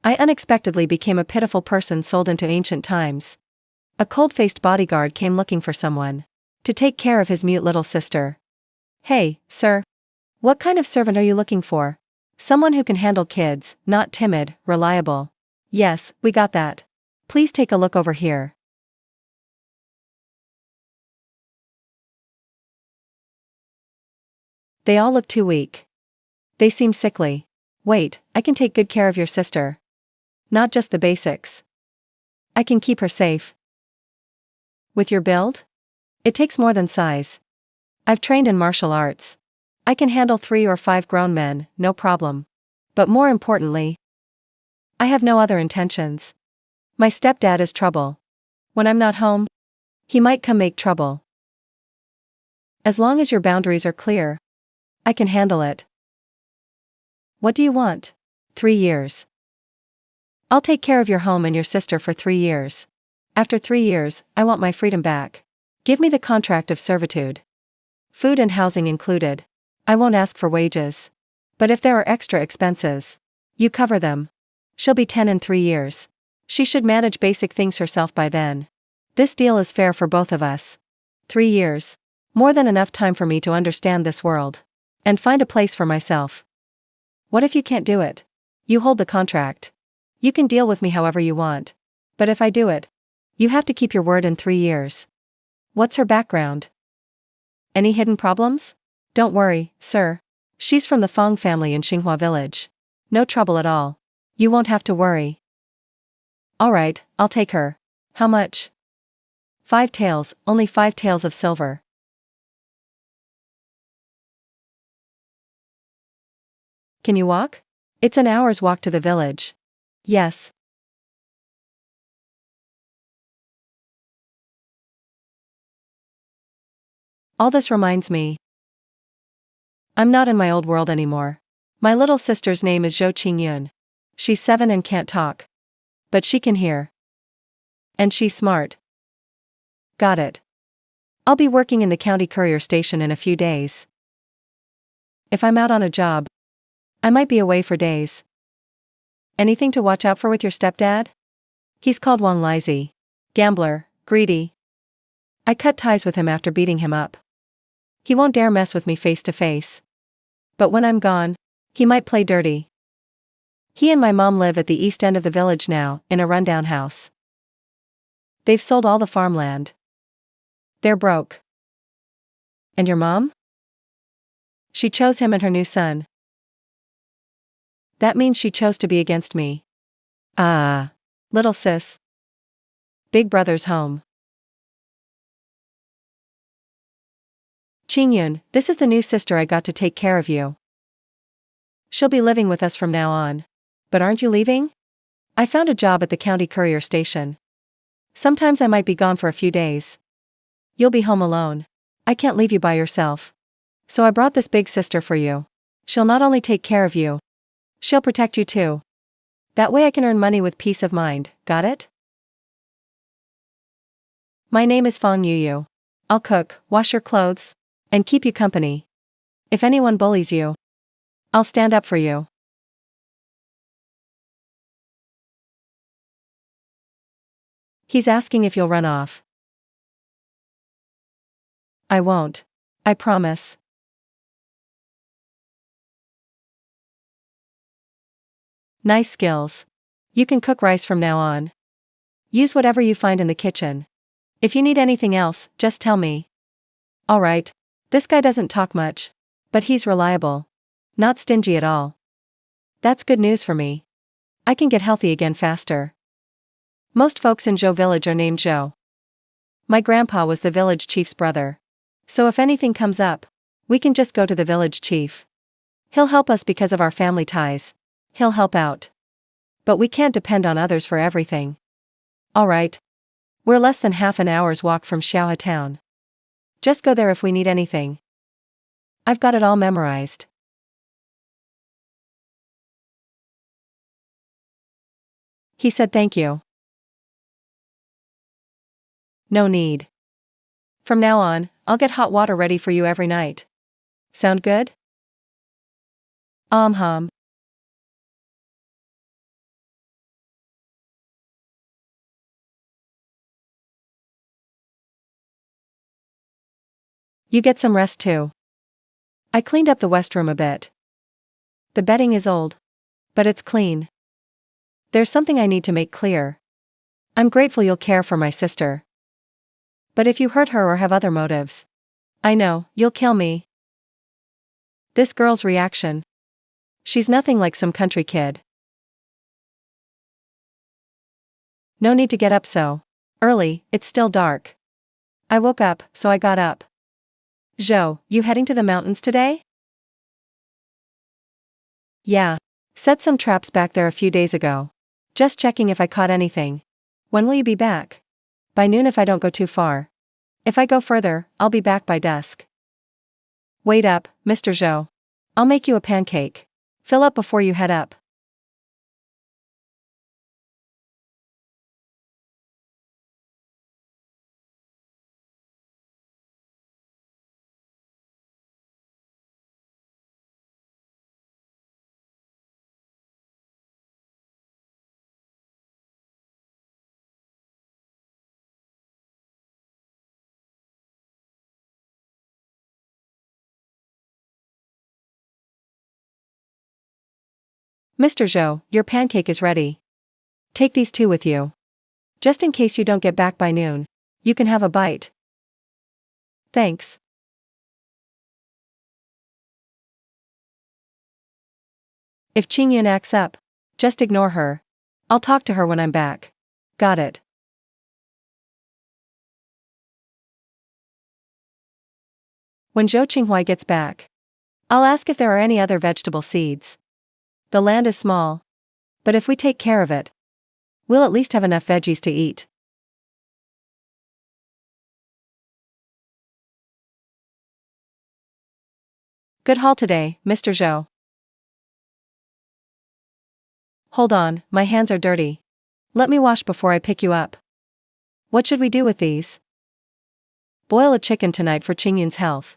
I unexpectedly became a pitiful person sold into ancient times. A cold-faced bodyguard came looking for someone to take care of his mute little sister. Hey, sir. What kind of servant are you looking for? Someone who can handle kids, not timid, reliable. Yes, we got that. Please take a look over here. They all look too weak. They seem sickly. Wait, I can take good care of your sister. Not just the basics. I can keep her safe. With your build? It takes more than size. I've trained in martial arts. I can handle 3 or 5 grown men, no problem. But more importantly, I have no other intentions. My stepdad is trouble. When I'm not home, he might come make trouble. As long as your boundaries are clear, I can handle it. What do you want? 3 years. I'll take care of your home and your sister for 3 years. After 3 years, I want my freedom back. Give me the contract of servitude. Food and housing included. I won't ask for wages. But if there are extra expenses, you cover them. She'll be 10 in 3 years. She should manage basic things herself by then. This deal is fair for both of us. 3 years. More than enough time for me to understand this world. And find a place for myself. What if you can't do it? You hold the contract. You can deal with me however you want. But if I do it, you have to keep your word in 3 years. What's her background? Any hidden problems? Don't worry, sir. She's from the Fong family in Xinghua village. No trouble at all. You won't have to worry. Alright, I'll take her. How much? 5 taels, only 5 taels of silver. Can you walk? It's an hour's walk to the village. Yes. All this reminds me. I'm not in my old world anymore. My little sister's name is Zhou Qingyun. She's 7 and can't talk. But she can hear. And she's smart. Got it. I'll be working in the county courier station in a few days. If I'm out on a job, I might be away for days. Anything to watch out for with your stepdad? He's called Wang Lizi. Gambler, greedy. I cut ties with him after beating him up. He won't dare mess with me face to face. But when I'm gone, he might play dirty. He and my mom live at the east end of the village now, in a rundown house. They've sold all the farmland. They're broke. And your mom? She chose him and her new son. That means she chose to be against me. Ah. Little sis. Big brother's home. Qingyun, this is the new sister I got to take care of you. She'll be living with us from now on. But aren't you leaving? I found a job at the county courier station. Sometimes I might be gone for a few days. You'll be home alone. I can't leave you by yourself. So I brought this big sister for you. She'll not only take care of you, she'll protect you too. That way I can earn money with peace of mind, got it? My name is Fang Yuyu. I'll cook, wash your clothes, and keep you company. If anyone bullies you, I'll stand up for you. He's asking if you'll run off. I won't. I promise. Nice skills. You can cook rice from now on. Use whatever you find in the kitchen. If you need anything else, just tell me. Alright. This guy doesn't talk much. But he's reliable. Not stingy at all. That's good news for me. I can get healthy again faster. Most folks in Zhou village are named Zhou. My grandpa was the village chief's brother. So if anything comes up, we can just go to the village chief. He'll help us because of our family ties. He'll help out. But we can't depend on others for everything. Alright. We're less than half an hour's walk from Xiaohe town. Just go there if we need anything. I've got it all memorized. He said thank you. No need. From now on, I'll get hot water ready for you every night. Sound good? Hum. You get some rest too. I cleaned up the West room a bit. The bedding is old. But it's clean. There's something I need to make clear. I'm grateful you'll care for my sister. But if you hurt her or have other motives, I know, you'll kill me. This girl's reaction. She's nothing like some country kid. No need to get up so early, it's still dark. I woke up, so I got up. Zhou, you heading to the mountains today? Yeah. Set some traps back there a few days ago. Just checking if I caught anything. When will you be back? By noon if I don't go too far. If I go further, I'll be back by dusk. Wait up, Mr. Zhou. I'll make you a pancake. Fill up before you head up. Mr. Zhou, your pancake is ready. Take these two with you. Just in case you don't get back by noon. You can have a bite. Thanks. If Qingyun acts up, just ignore her. I'll talk to her when I'm back. Got it. When Zhou Qinghua gets back, I'll ask if there are any other vegetable seeds. The land is small. But if we take care of it, we'll at least have enough veggies to eat. Good haul today, Mr. Zhou. Hold on, my hands are dirty. Let me wash before I pick you up. What should we do with these? Boil a chicken tonight for Qingyun's health.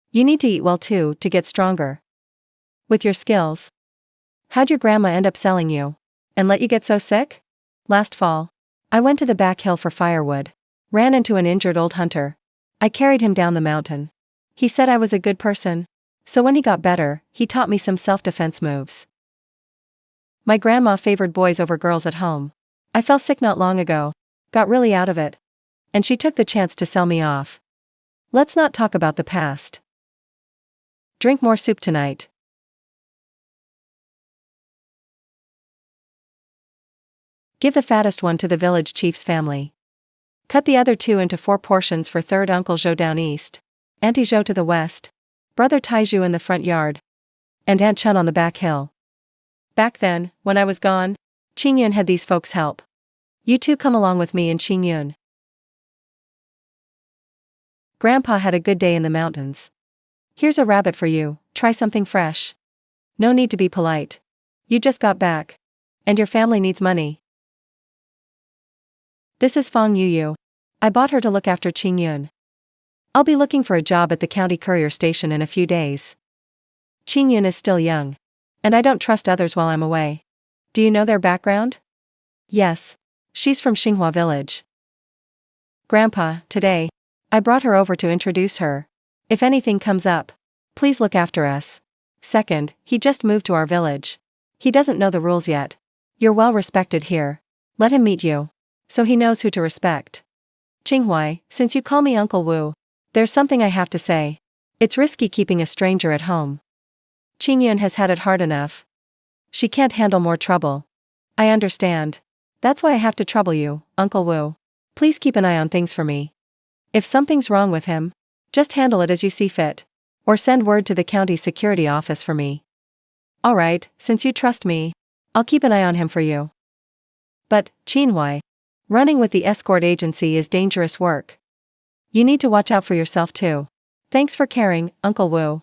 You need to eat well too, to get stronger. With your skills. How'd your grandma end up selling you? And let you get so sick? Last fall, I went to the back hill for firewood. Ran into an injured old hunter. I carried him down the mountain. He said I was a good person. So when he got better, he taught me some self-defense moves. My grandma favored boys over girls at home. I fell sick not long ago. Got really out of it. And she took the chance to sell me off. Let's not talk about the past. Drink more soup tonight. Give the fattest one to the village chief's family. Cut the other two into 4 portions for third Uncle Zhou down east, Auntie Zhou to the west, Brother Taizhu in the front yard, and Aunt Chun on the back hill. Back then, when I was gone, Qingyun had these folks help. You two come along with me and Qingyun. Grandpa had a good day in the mountains. Here's a rabbit for you, try something fresh. No need to be polite. You just got back. And your family needs money. This is Fang Yuyu. I bought her to look after Qingyun. I'll be looking for a job at the county courier station in a few days. Qingyun is still young. And I don't trust others while I'm away. Do you know their background? Yes. She's from Xinghua village. Grandpa, today, I brought her over to introduce her. If anything comes up, please look after us. Second, he just moved to our village. He doesn't know the rules yet. You're well respected here. Let him meet you. So he knows who to respect. Qinghua, since you call me Uncle Wu, there's something I have to say. It's risky keeping a stranger at home. Qingyun has had it hard enough. She can't handle more trouble. I understand. That's why I have to trouble you, Uncle Wu. Please keep an eye on things for me. If something's wrong with him, just handle it as you see fit. Or send word to the county security office for me. Alright, since you trust me, I'll keep an eye on him for you. But, Qinghua, running with the escort agency is dangerous work. You need to watch out for yourself too. Thanks for caring, Uncle Wu.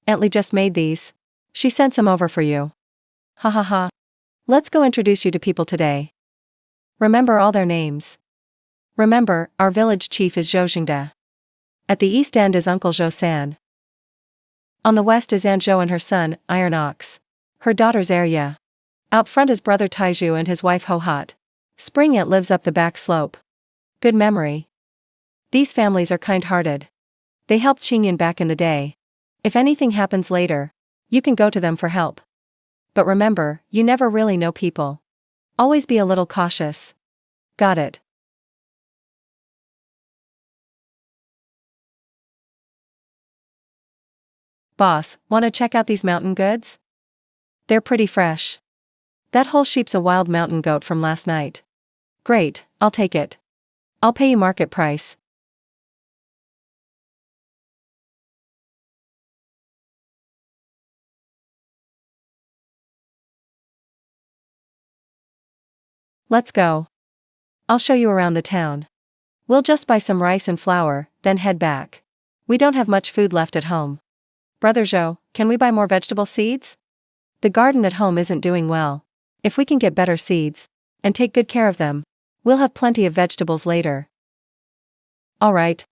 Aunt Li just made these. She sent some over for you. Ha ha ha. Let's go introduce you to people today. Remember all their names. Remember, our village chief is Zhou Jingde. At the east end is Uncle Zhou San. On the west is Aunt Zhou and her son, Iron Ox. Her daughters Arya. Out front is brother Taiju and his wife Hohat. Spring Ant lives up the back slope. Good memory. These families are kind-hearted. They helped Qingyun back in the day. If anything happens later, you can go to them for help. But remember, you never really know people. Always be a little cautious. Got it. Boss, wanna check out these mountain goods? They're pretty fresh. That whole sheep's a wild mountain goat from last night. Great, I'll take it. I'll pay you market price. Let's go. I'll show you around the town. We'll just buy some rice and flour, then head back. We don't have much food left at home. Brother Zhou, can we buy more vegetable seeds? The garden at home isn't doing well. If we can get better seeds, and take good care of them, we'll have plenty of vegetables later. Alright.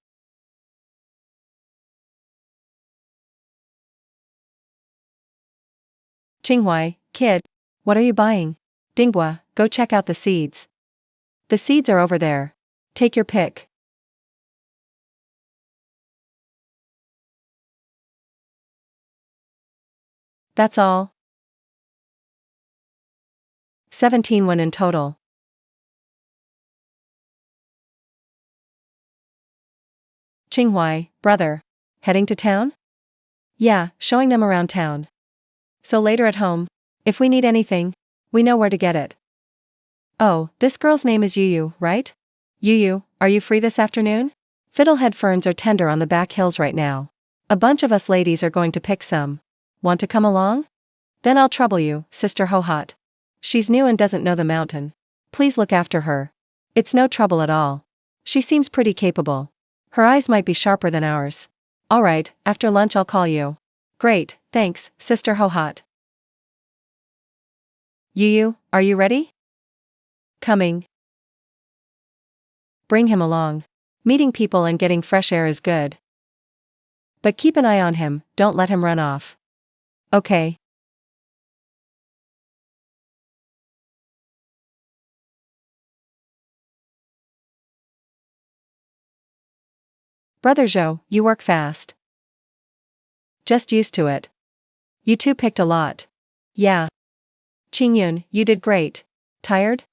Qinghuai, kid, what are you buying? Donghua, go check out the seeds. The seeds are over there. Take your pick. That's all. 17 won in total. Qinghuai, brother. Heading to town? Yeah, showing them around town. So later at home, if we need anything, we know where to get it. Oh, this girl's name is Yuyu, right? Yuyu, are you free this afternoon? Fiddlehead ferns are tender on the back hills right now. A bunch of us ladies are going to pick some. Want to come along? Then I'll trouble you, Sister Hohat. She's new and doesn't know the mountain. Please look after her. It's no trouble at all. She seems pretty capable. Her eyes might be sharper than ours. Alright, after lunch I'll call you. Great, thanks, Sister Hohat. Yuyu, are you ready? Coming. Bring him along. Meeting people and getting fresh air is good. But keep an eye on him, don't let him run off. Okay. Brother Zhou, you work fast. Just used to it. You two picked a lot. Yeah. Qingyun, you did great. Tired?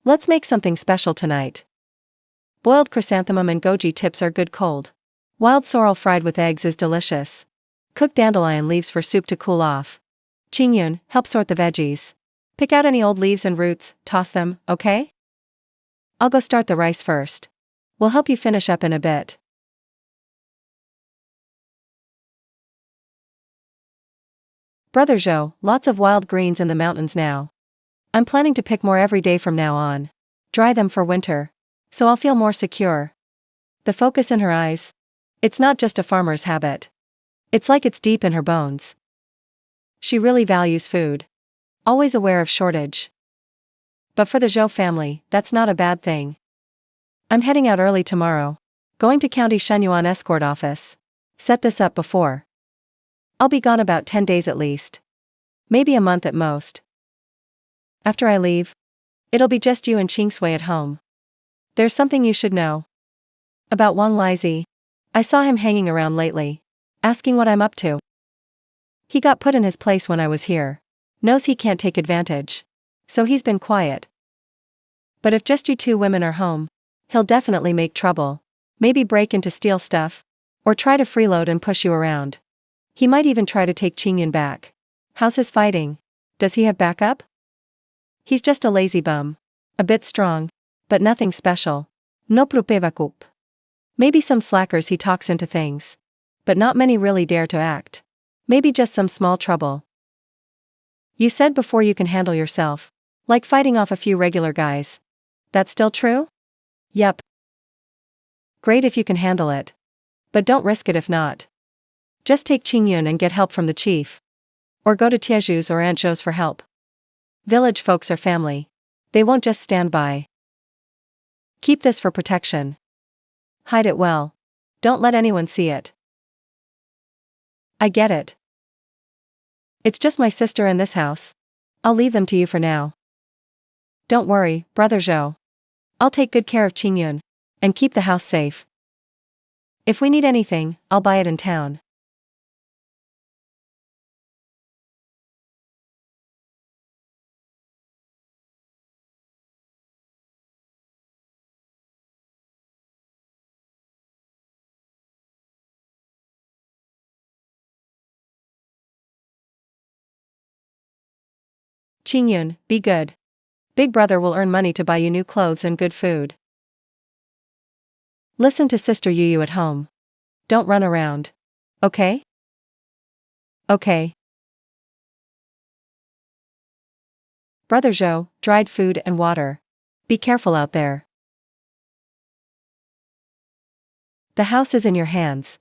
Let's make something special tonight. Boiled chrysanthemum and goji tips are good cold. Wild sorrel fried with eggs is delicious. Cook dandelion leaves for soup to cool off. Qingyun, help sort the veggies. Pick out any old leaves and roots, toss them, okay? I'll go start the rice first. We'll help you finish up in a bit. Brother Zhou, lots of wild greens in the mountains now. I'm planning to pick more every day from now on. Dry them for winter. So I'll feel more secure. The focus in her eyes. It's not just a farmer's habit. It's like it's deep in her bones. She really values food. Always aware of shortage. But for the Zhou family, that's not a bad thing. I'm heading out early tomorrow. Going to County Shenyuan escort office. Set this up before. I'll be gone about 10 days at least. Maybe a month at most. After I leave, it'll be just you and Qingsui at home. There's something you should know. About Wang Lizi. I saw him hanging around lately. Asking what I'm up to. He got put in his place when I was here. Knows he can't take advantage. So he's been quiet. But if just you two women are home, he'll definitely make trouble. Maybe break in to steal stuff. Or try to freeload and push you around. He might even try to take Qingyun back. How's his fighting? Does he have backup? He's just a lazy bum. A bit strong. But nothing special. No preocup. Maybe some slackers he talks into things. But not many really dare to act. Maybe just some small trouble. You said before you can handle yourself. Like fighting off a few regular guys. That's still true? Yep. Great if you can handle it. But don't risk it if not. Just take Qingyun and get help from the chief. Or go to Tieju's or Aunt Zhou's for help. Village folks are family. They won't just stand by. Keep this for protection. Hide it well. Don't let anyone see it. I get it. It's just my sister and this house. I'll leave them to you for now. Don't worry, Brother Zhou. I'll take good care of Qingyun and keep the house safe. If we need anything, I'll buy it in town. Qingyun, be good. Big brother will earn money to buy you new clothes and good food. Listen to Sister Yu at home. Don't run around. Okay? Okay. Brother Zhou, dried food and water. Be careful out there. The house is in your hands.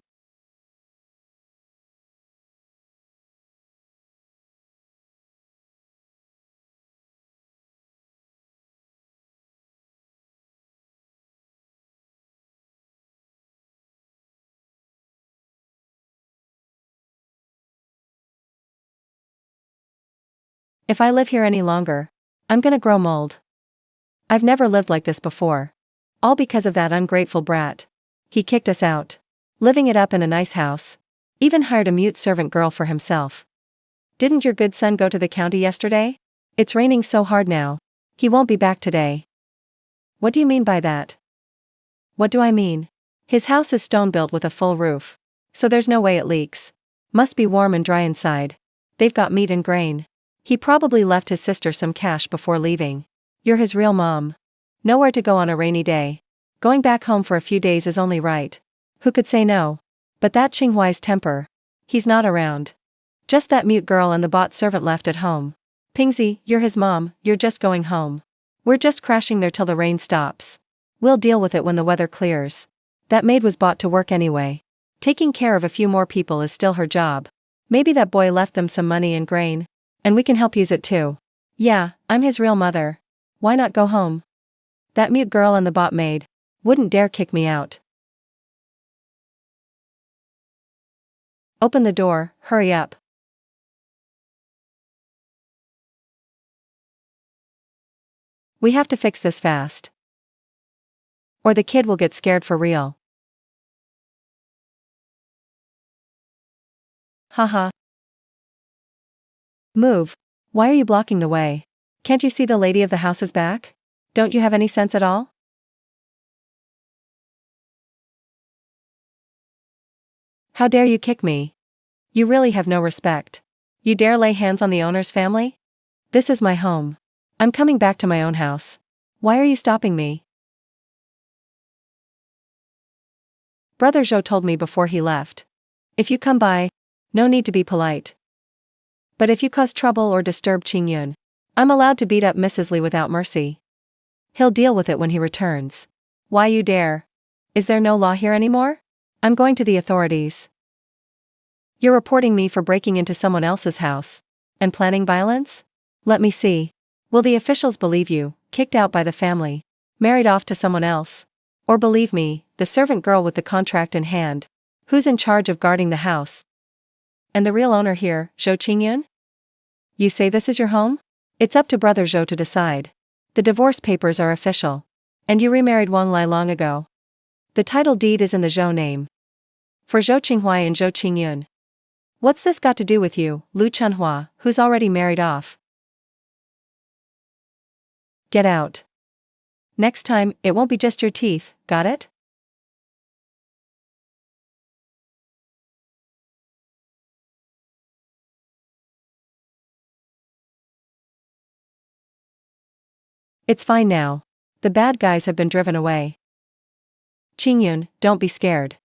If I live here any longer, I'm gonna grow mold. I've never lived like this before. All because of that ungrateful brat. He kicked us out. Living it up in a nice house. Even hired a mute servant girl for himself. Didn't your good son go to the county yesterday? It's raining so hard now. He won't be back today. What do you mean by that? What do I mean? His house is stone built with a full roof. So there's no way it leaks. Must be warm and dry inside. They've got meat and grain. He probably left his sister some cash before leaving. You're his real mom. Nowhere to go on a rainy day. Going back home for a few days is only right. Who could say no? But that Qinghuai's temper. He's not around. Just that mute girl and the bot servant left at home. Pingzi, you're his mom, you're just going home. We're just crashing there till the rain stops. We'll deal with it when the weather clears. That maid was bought to work anyway. Taking care of a few more people is still her job. Maybe that boy left them some money and grain. And we can help use it too. Yeah, I'm his real mother. Why not go home? That mute girl and the bot maid wouldn't dare kick me out. Open the door, hurry up. We have to fix this fast. Or the kid will get scared for real. Haha. Move. Why are you blocking the way? Can't you see the lady of the house is back? Don't you have any sense at all? How dare you kick me? You really have no respect. You dare lay hands on the owner's family? This is my home. I'm coming back to my own house. Why are you stopping me? Brother Zhou told me before he left. If you come by, no need to be polite. But if you cause trouble or disturb Qingyun, I'm allowed to beat up Mrs. Li without mercy. He'll deal with it when he returns. Why you dare? Is there no law here anymore? I'm going to the authorities. You're reporting me for breaking into someone else's house and planning violence? Let me see. Will the officials believe you, kicked out by the family, married off to someone else? Or believe me, the servant girl with the contract in hand, who's in charge of guarding the house? And the real owner here, Zhou Qingyun? You say this is your home? It's up to Brother Zhou to decide. The divorce papers are official. And you remarried Wang Lai long ago. The title deed is in the Zhou name. For Zhou Qinghuai and Zhou Qingyun. What's this got to do with you, Lu Chunhua, who's already married off? Get out. Next time, it won't be just your teeth, got it? It's fine now. The bad guys have been driven away. Qingyun, don't be scared.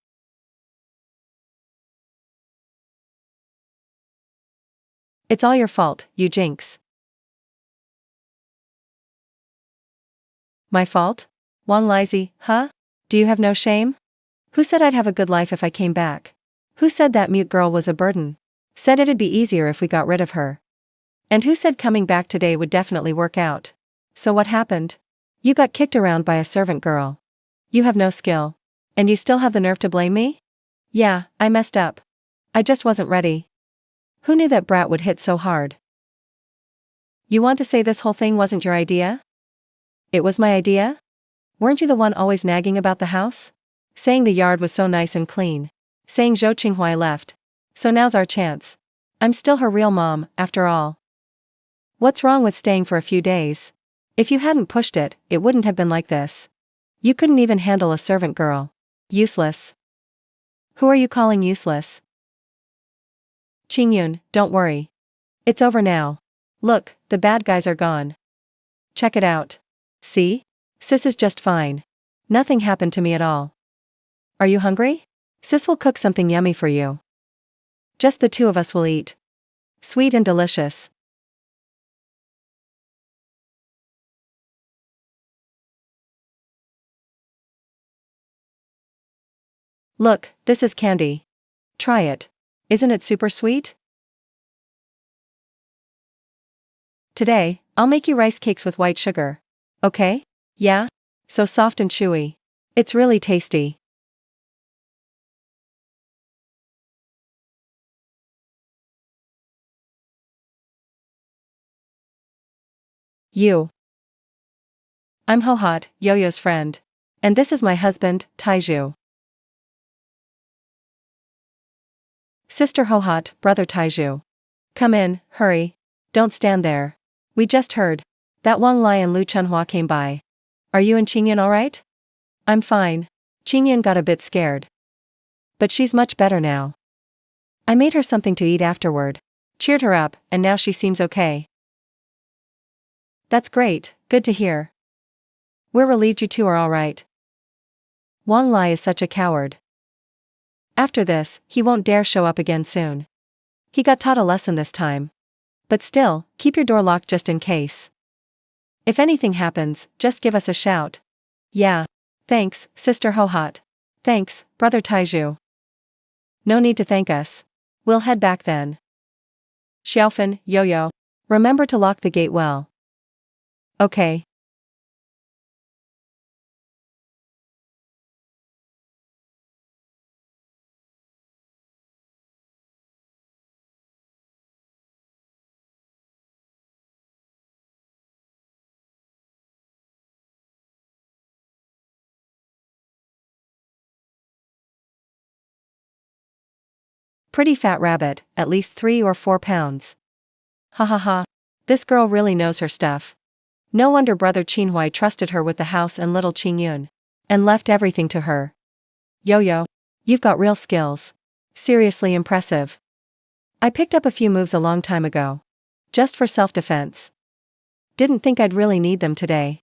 It's all your fault, you jinx. My fault? Wang Laizi, huh? Do you have no shame? Who said I'd have a good life if I came back? Who said that mute girl was a burden? Said it'd be easier if we got rid of her. And who said coming back today would definitely work out? So what happened? You got kicked around by a servant girl. You have no skill. And you still have the nerve to blame me? Yeah, I messed up. I just wasn't ready. Who knew that brat would hit so hard? You want to say this whole thing wasn't your idea? It was my idea? Weren't you the one always nagging about the house? Saying the yard was so nice and clean. Saying Zhou Qinghuai left. So now's our chance. I'm still her real mom, after all. What's wrong with staying for a few days? If you hadn't pushed it, it wouldn't have been like this. You couldn't even handle a servant girl. Useless. Who are you calling useless? Qingyun, don't worry. It's over now. Look, the bad guys are gone. Check it out. See? Sis is just fine. Nothing happened to me at all. Are you hungry? Sis will cook something yummy for you. Just the two of us will eat. Sweet and delicious. Look, this is candy. Try it. Isn't it super sweet? Today, I'll make you rice cakes with white sugar. Okay? Yeah? So soft and chewy. It's really tasty. You. I'm Hohot, Yo-Yo's friend. And this is my husband, Taiju. Sister Hohot, brother Taiju. Come in, hurry. Don't stand there. We just heard. That Wang Lai and Lu Chunhua came by. Are you and Qingyan alright? I'm fine. Qingyan got a bit scared. But she's much better now. I made her something to eat afterward. Cheered her up, and now she seems okay. That's great, good to hear. We're relieved you two are alright. Wang Lai is such a coward. After this, he won't dare show up again soon. He got taught a lesson this time. But still, keep your door locked just in case. If anything happens, just give us a shout. Yeah. Thanks, Sister Hohot. Thanks, Brother Taiju. No need to thank us. We'll head back then. Xiaofan, Yo-Yo. Remember to lock the gate well. Okay. Pretty fat rabbit, at least 3 or 4 pounds. Ha ha ha. This girl really knows her stuff. No wonder Brother Qinhuai trusted her with the house and little Qingyun. And left everything to her. Yo-Yo. You've got real skills. Seriously impressive. I picked up a few moves a long time ago. Just for self-defense. Didn't think I'd really need them today.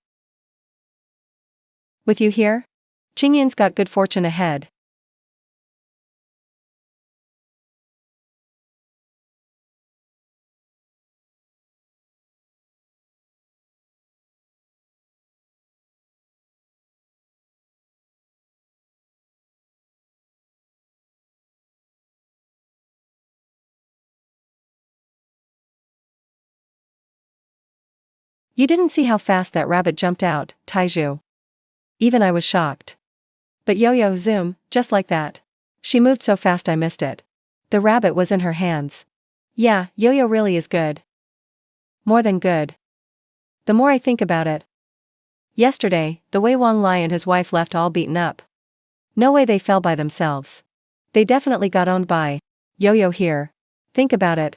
With you here? Qingyun's got good fortune ahead. You didn't see how fast that rabbit jumped out, Taiju. Even I was shocked. But Yo-Yo zoom, just like that. She moved so fast I missed it. The rabbit was in her hands. Yeah, Yo-Yo really is good. More than good. The more I think about it. Yesterday, the way Wang Lai and his wife left all beaten up. No way they fell by themselves. They definitely got owned by Yo-Yo here. Think about it.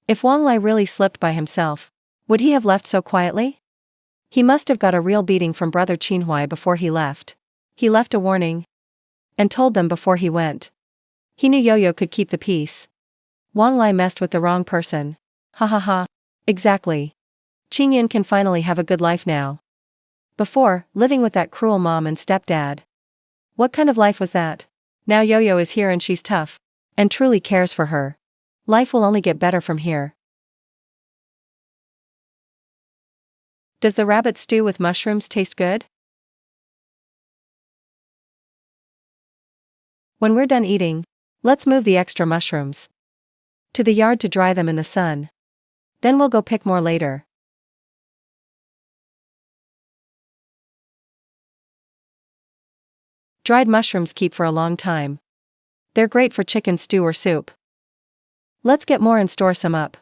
If Wang Lai really slipped by himself, would he have left so quietly? He must have got a real beating from Brother Qinhuai before he left. He left a warning. And told them before he went. He knew Yo-Yo could keep the peace. Wang Lai messed with the wrong person. Ha ha ha. Exactly. Qingyan can finally have a good life now. Before, living with that cruel mom and stepdad. What kind of life was that? Now Yo-Yo is here and she's tough. And truly cares for her. Life will only get better from here. Does the rabbit stew with mushrooms taste good? When we're done eating, let's move the extra mushrooms to the yard to dry them in the sun. Then we'll go pick more later. Dried mushrooms keep for a long time. They're great for chicken stew or soup. Let's get more and store some up.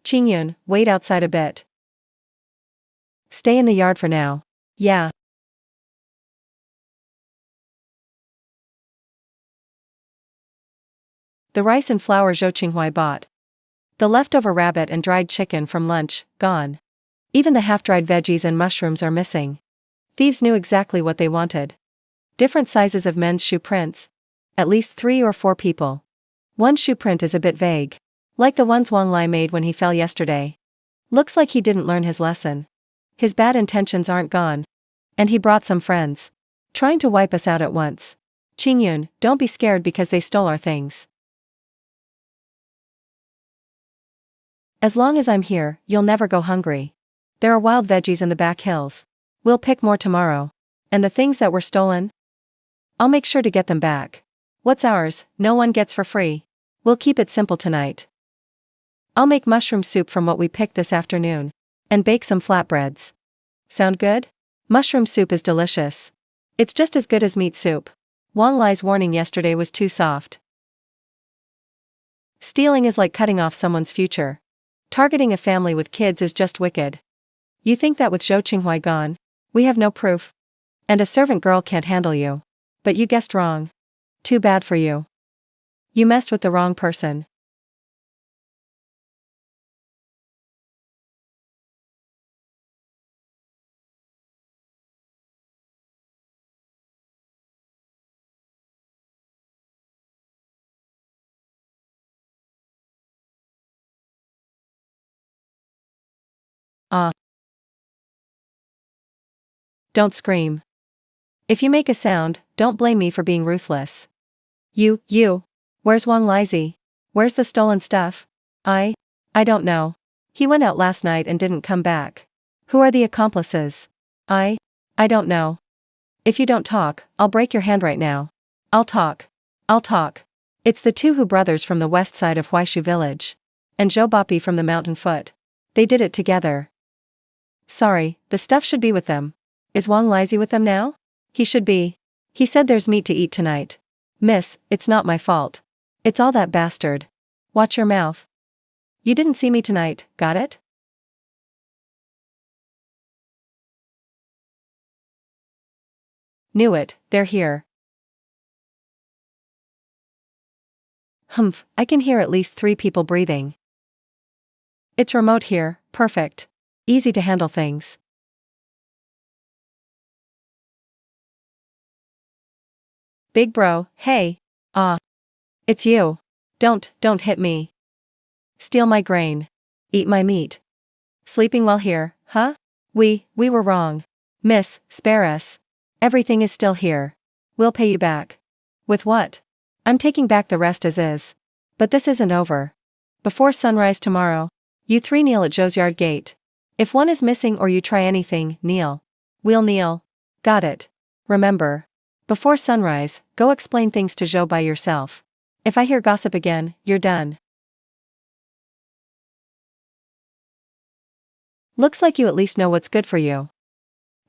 Qingyun, wait outside a bit. Stay in the yard for now. Yeah. The rice and flour Zhou Qinghai bought. The leftover rabbit and dried chicken from lunch, gone. Even the half-dried veggies and mushrooms are missing. Thieves knew exactly what they wanted. Different sizes of men's shoe prints. At least 3 or 4 people. One shoe print is a bit vague. Like the ones Wang Lai made when he fell yesterday. Looks like he didn't learn his lesson. His bad intentions aren't gone. And he brought some friends. Trying to wipe us out at once. Qingyun, don't be scared because they stole our things. As long as I'm here, you'll never go hungry. There are wild veggies in the back hills. We'll pick more tomorrow. And the things that were stolen? I'll make sure to get them back. What's ours, no one gets for free. We'll keep it simple tonight. I'll make mushroom soup from what we picked this afternoon. And bake some flatbreads. Sound good? Mushroom soup is delicious. It's just as good as meat soup. Wang Lai's warning yesterday was too soft. Stealing is like cutting off someone's future. Targeting a family with kids is just wicked. You think that with Zhou Qinghai gone, we have no proof. And a servant girl can't handle you. But you guessed wrong. Too bad for you. You messed with the wrong person. Don't scream. If you make a sound, don't blame me for being ruthless. You. Where's Wang Laizi? Where's the stolen stuff? I don't know. He went out last night and didn't come back. Who are the accomplices? I don't know. If you don't talk, I'll break your hand right now. I'll talk. It's the 2 Hu brothers from the west side of Huaishu village. And Zhou Bapi from the mountain foot. They did it together. Sorry, the stuff should be with them. Is Wang Laizi with them now? He should be. He said there's meat to eat tonight. Miss, it's not my fault. It's all that bastard. Watch your mouth. You didn't see me tonight, got it? Knew it, they're here. Humph, I can hear at least 3 people breathing. It's remote here, perfect. Easy to handle things. Big bro, hey. It's you. Don't hit me. Steal my grain. Eat my meat. Sleeping well here, huh? We were wrong. Miss, spare us. Everything is still here. We'll pay you back. With what? I'm taking back the rest as is. But this isn't over. Before sunrise tomorrow, you 3 kneel at Zhou's yard gate. If one is missing or you try anything, kneel. We'll kneel. Got it. Remember. Before sunrise, go explain things to Zhou by yourself. If I hear gossip again, you're done. Looks like you at least know what's good for you.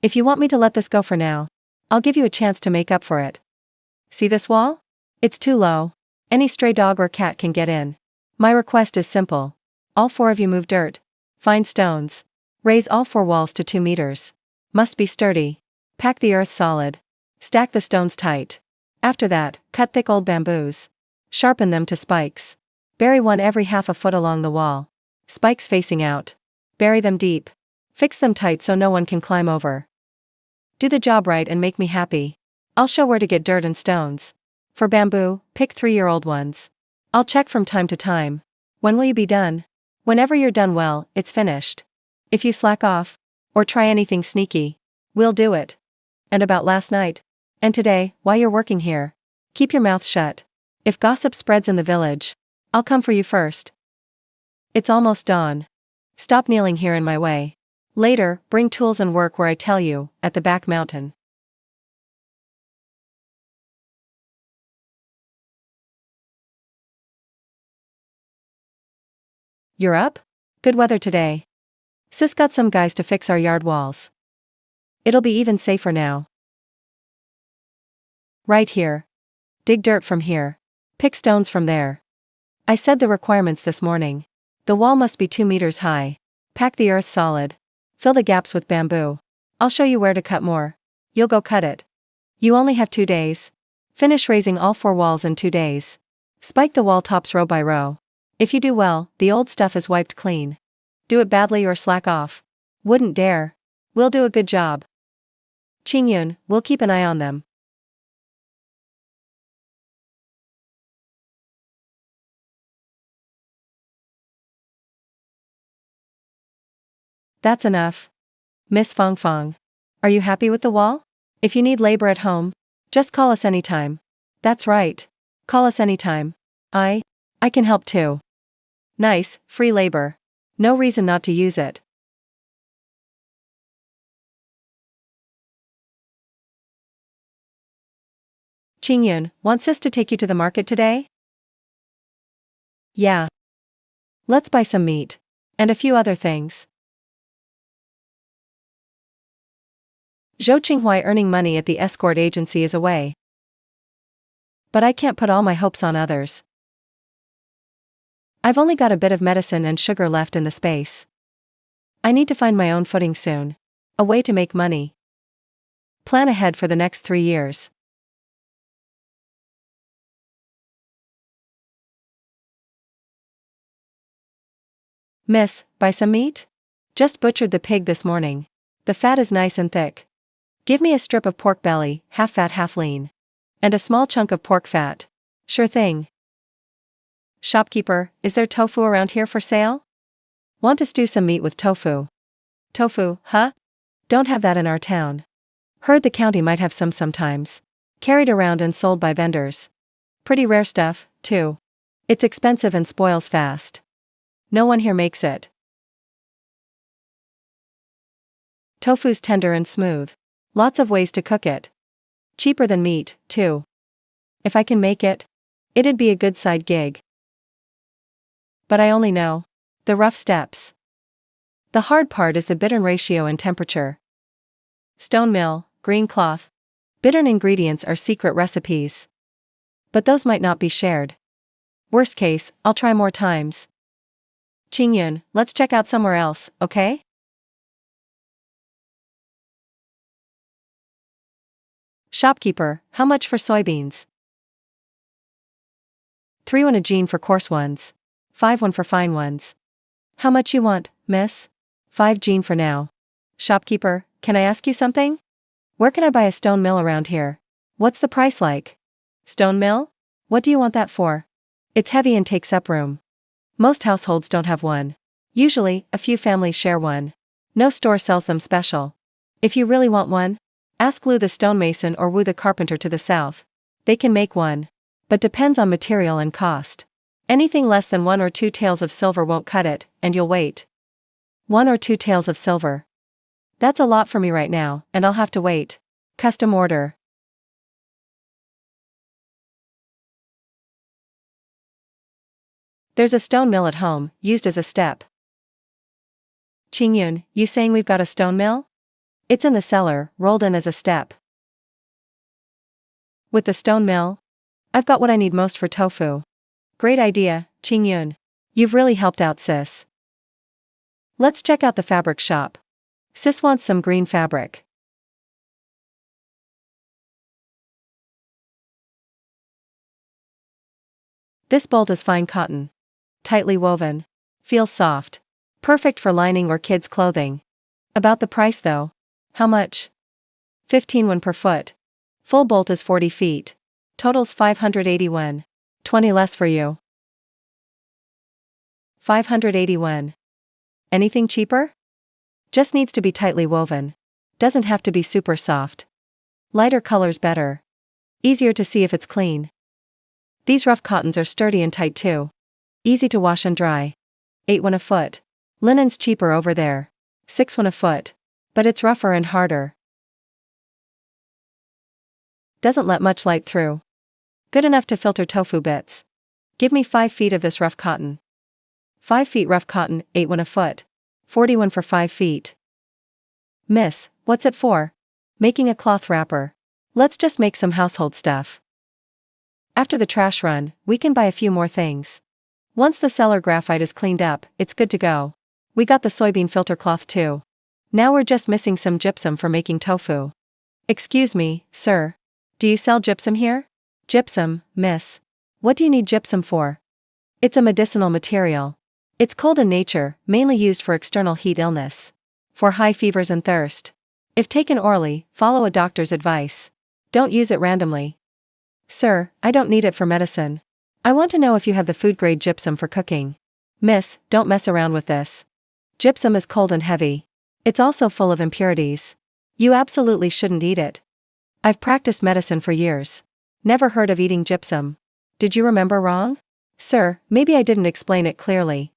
If you want me to let this go for now, I'll give you a chance to make up for it. See this wall? It's too low. Any stray dog or cat can get in. My request is simple. All 4 of you move dirt. Find stones. Raise all 4 walls to 2 meters. Must be sturdy. Pack the earth solid. Stack the stones tight. After that, cut thick old bamboos. Sharpen them to spikes. Bury one every half a foot along the wall. Spikes facing out. Bury them deep. Fix them tight so no one can climb over. Do the job right and make me happy. I'll show where to get dirt and stones. For bamboo, pick 3-year-old ones. I'll check from time to time. When will you be done? Whenever you're done well, it's finished. If you slack off, or try anything sneaky, we'll do it. And about last night. And today, while you're working here. Keep your mouth shut. If gossip spreads in the village, I'll come for you first. It's almost dawn. Stop kneeling here in my way. Later, bring tools and work where I tell you, at the back mountain. You're up? Good weather today. Sis got some guys to fix our yard walls. It'll be even safer now. Right here. Dig dirt from here. Pick stones from there. I said the requirements this morning. The wall must be 2 meters high. Pack the earth solid. Fill the gaps with bamboo. I'll show you where to cut more. You'll go cut it. You only have 2 days. Finish raising all 4 walls in 2 days. Spike the wall tops row by row. If you do well, the old stuff is wiped clean. Do it badly or slack off. Wouldn't dare. We'll do a good job. Qingyun, we'll keep an eye on them. That's enough. Miss Fong Fong. Are you happy with the wall? If you need labor at home, just call us anytime. That's right. Call us anytime. I can help too. Nice, free labor. No reason not to use it. Qingyun, want sis to take you to the market today? Yeah. Let's buy some meat. And a few other things. Zhou Qinghuai earning money at the escort agency is away. But I can't put all my hopes on others. I've only got a bit of medicine and sugar left in the space. I need to find my own footing soon. A way to make money. Plan ahead for the next 3 years. Miss, buy some meat? Just butchered the pig this morning. The fat is nice and thick. Give me a strip of pork belly, half fat half lean. And a small chunk of pork fat. Sure thing. Shopkeeper, is there tofu around here for sale? Want to stew some meat with tofu. Tofu, huh? Don't have that in our town. Heard the county might have some sometimes. Carried around and sold by vendors. Pretty rare stuff, too. It's expensive and spoils fast. No one here makes it. Tofu's tender and smooth. Lots of ways to cook it. Cheaper than meat, too. If I can make it, it'd be a good side gig. But I only know the rough steps. The hard part is the bittern ratio and temperature. Stone mill, green cloth. Bittern ingredients are secret recipes. But those might not be shared. Worst case, I'll try more times. Qingyun, let's check out somewhere else, okay? Shopkeeper, how much for soybeans? 3 1 a jean for coarse ones. 5 1 for fine ones. How much you want, miss? 5 jean for now. Shopkeeper, can I ask you something? Where can I buy a stone mill around here? What's the price like? Stone mill? What do you want that for? It's heavy and takes up room. Most households don't have one. Usually, a few families share one. No store sells them special. If you really want one, ask Lu the stonemason or Wu the carpenter to the south. They can make one. But depends on material and cost. Anything less than 1 or 2 taels of silver won't cut it, and you'll wait. 1 or 2 taels of silver. That's a lot for me right now, and I'll have to wait. Custom order. There's a stone mill at home, used as a step. Qingyun, you saying we've got a stone mill? It's in the cellar, rolled in as a step. With the stone mill, I've got what I need most for tofu. Great idea, Qingyun. You've really helped out sis. Let's check out the fabric shop. Sis wants some green fabric. This bolt is fine cotton. Tightly woven. Feels soft. Perfect for lining or kids' clothing. About the price though. How much? 15 won per foot. Full bolt is 40 feet. Totals 580 won. 20 less for you. 580 won. Anything cheaper? Just needs to be tightly woven. Doesn't have to be super soft. Lighter colors better. Easier to see if it's clean. These rough cottons are sturdy and tight too. Easy to wash and dry. 8 won a foot. Linen's cheaper over there. 6 won a foot. But it's rougher and harder. Doesn't let much light through. Good enough to filter tofu bits. Give me 5 feet of this rough cotton. 5 feet rough cotton, 8 won a foot. 41 for 5 feet. Miss, what's it for? Making a cloth wrapper. Let's just make some household stuff. After the trash run, we can buy a few more things. Once the cellar graphite is cleaned up, it's good to go. We got the soybean filter cloth too. Now we're just missing some gypsum for making tofu. Excuse me, sir. Do you sell gypsum here? Gypsum, miss. What do you need gypsum for? It's a medicinal material. It's cold in nature, mainly used for external heat illness. For high fevers and thirst. If taken orally, follow a doctor's advice. Don't use it randomly. Sir, I don't need it for medicine. I want to know if you have the food-grade gypsum for cooking. Miss, don't mess around with this. Gypsum is cold and heavy. It's also full of impurities. You absolutely shouldn't eat it. I've practiced medicine for years. Never heard of eating gypsum. Did you remember wrong? Sir, maybe I didn't explain it clearly.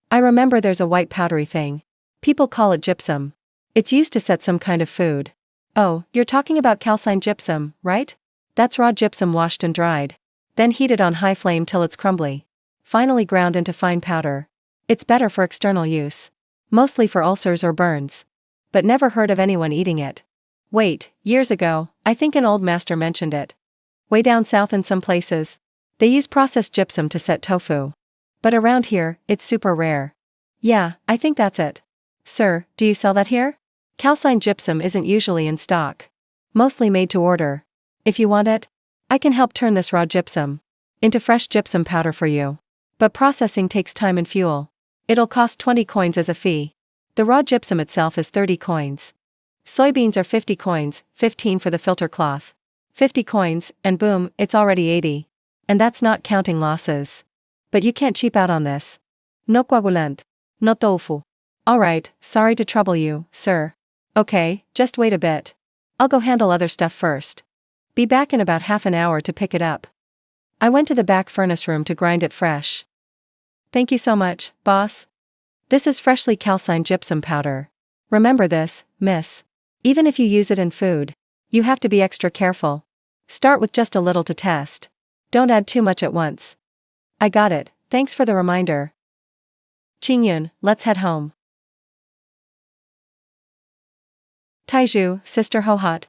I remember there's a white powdery thing. People call it gypsum. It's used to set some kind of food. Oh, you're talking about calcined gypsum, right? That's raw gypsum washed and dried. Then heated on high flame till it's crumbly. Finally ground into fine powder. It's better for external use. Mostly for ulcers or burns. But never heard of anyone eating it. Wait, years ago, I think an old master mentioned it. Way down south in some places, they use processed gypsum to set tofu. But around here, it's super rare. Yeah, I think that's it. Sir, do you sell that here? Calcined gypsum isn't usually in stock. Mostly made to order. If you want it, I can help turn this raw gypsum into fresh gypsum powder for you. But processing takes time and fuel. It'll cost 20 coins as a fee. The raw gypsum itself is 30 coins. Soybeans are 50 coins, 15 for the filter cloth. 50 coins, and boom, it's already 80. And that's not counting losses. But you can't cheap out on this. No coagulant. No tofu. Alright, sorry to trouble you, sir. Okay, just wait a bit. I'll go handle other stuff first. Be back in about half an hour to pick it up. I went to the back furnace room to grind it fresh. Thank you so much, boss. This is freshly calcined gypsum powder. Remember this, miss. Even if you use it in food, you have to be extra careful. Start with just a little to test. Don't add too much at once. I got it, thanks for the reminder. Qingyun, let's head home. Taiju, Sister Hohot.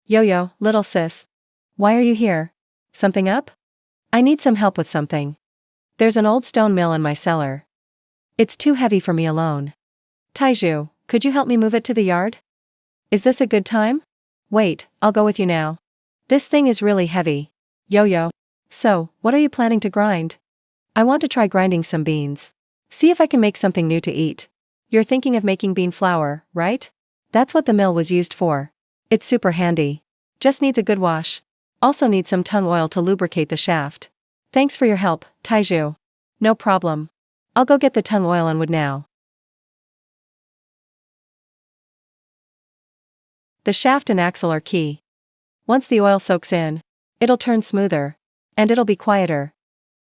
Yo-yo, little sis. Why are you here? Something up? I need some help with something. There's an old stone mill in my cellar. It's too heavy for me alone. Taiju, could you help me move it to the yard? Is this a good time? Wait, I'll go with you now. This thing is really heavy. Yo-yo. So, what are you planning to grind? I want to try grinding some beans. See if I can make something new to eat. You're thinking of making bean flour, right? That's what the mill was used for. It's super handy. Just needs a good wash. Also needs some tung oil to lubricate the shaft. Thanks for your help, Taiju. No problem. I'll go get the tung oil and wood now. The shaft and axle are key. Once the oil soaks in, it'll turn smoother. And it'll be quieter.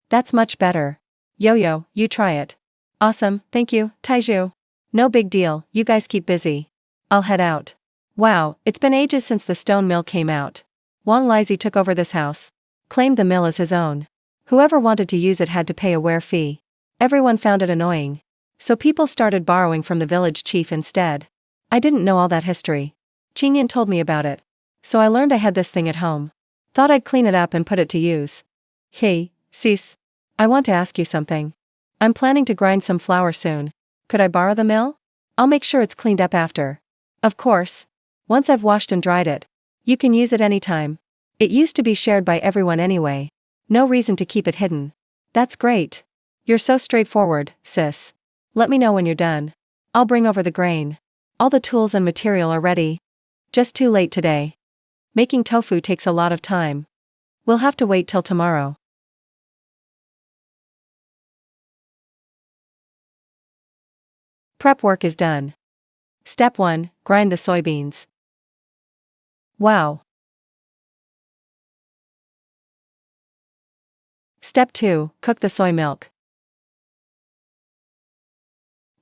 That's much better. Yo-yo, you try it. Awesome, thank you, Taiju. No big deal, you guys keep busy. I'll head out. Wow, it's been ages since the stone mill came out. Wang Lizi took over this house. Claimed the mill as his own. Whoever wanted to use it had to pay a wear fee. Everyone found it annoying. So people started borrowing from the village chief instead. I didn't know all that history. Qingyan told me about it. So I learned I had this thing at home. Thought I'd clean it up and put it to use. Hey, sis. I want to ask you something. I'm planning to grind some flour soon. Could I borrow the mill? I'll make sure it's cleaned up after. Of course. Once I've washed and dried it, you can use it anytime. It used to be shared by everyone anyway. No reason to keep it hidden. That's great. You're so straightforward, sis. Let me know when you're done. I'll bring over the grain. All the tools and material are ready. Just too late today. Making tofu takes a lot of time. We'll have to wait till tomorrow. Prep work is done. Step 1, grind the soybeans. Wow. Step 2, cook the soy milk.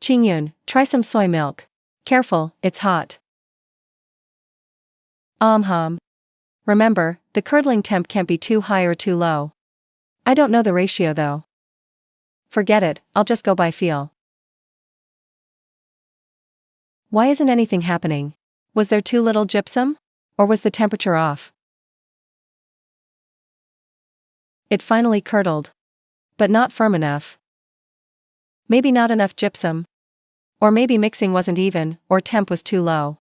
Qingyun, try some soy milk. Careful, it's hot. Remember, the curdling temp can't be too high or too low. I don't know the ratio though. Forget it, I'll just go by feel. Why isn't anything happening? Was there too little gypsum? Or was the temperature off? It finally curdled. But not firm enough. Maybe not enough gypsum. Or maybe mixing wasn't even, or temp was too low.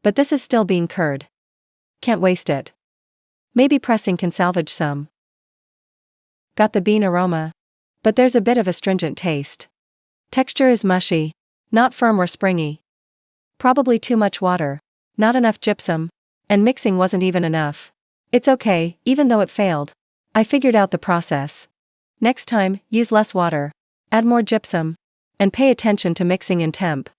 But this is still being curd. Can't waste it. Maybe pressing can salvage some. Got the bean aroma. But there's a bit of astringent taste. Texture is mushy. Not firm or springy. Probably too much water. Not enough gypsum. And mixing wasn't even enough. It's okay, even though it failed. I figured out the process. Next time, use less water. Add more gypsum. And pay attention to mixing and temp.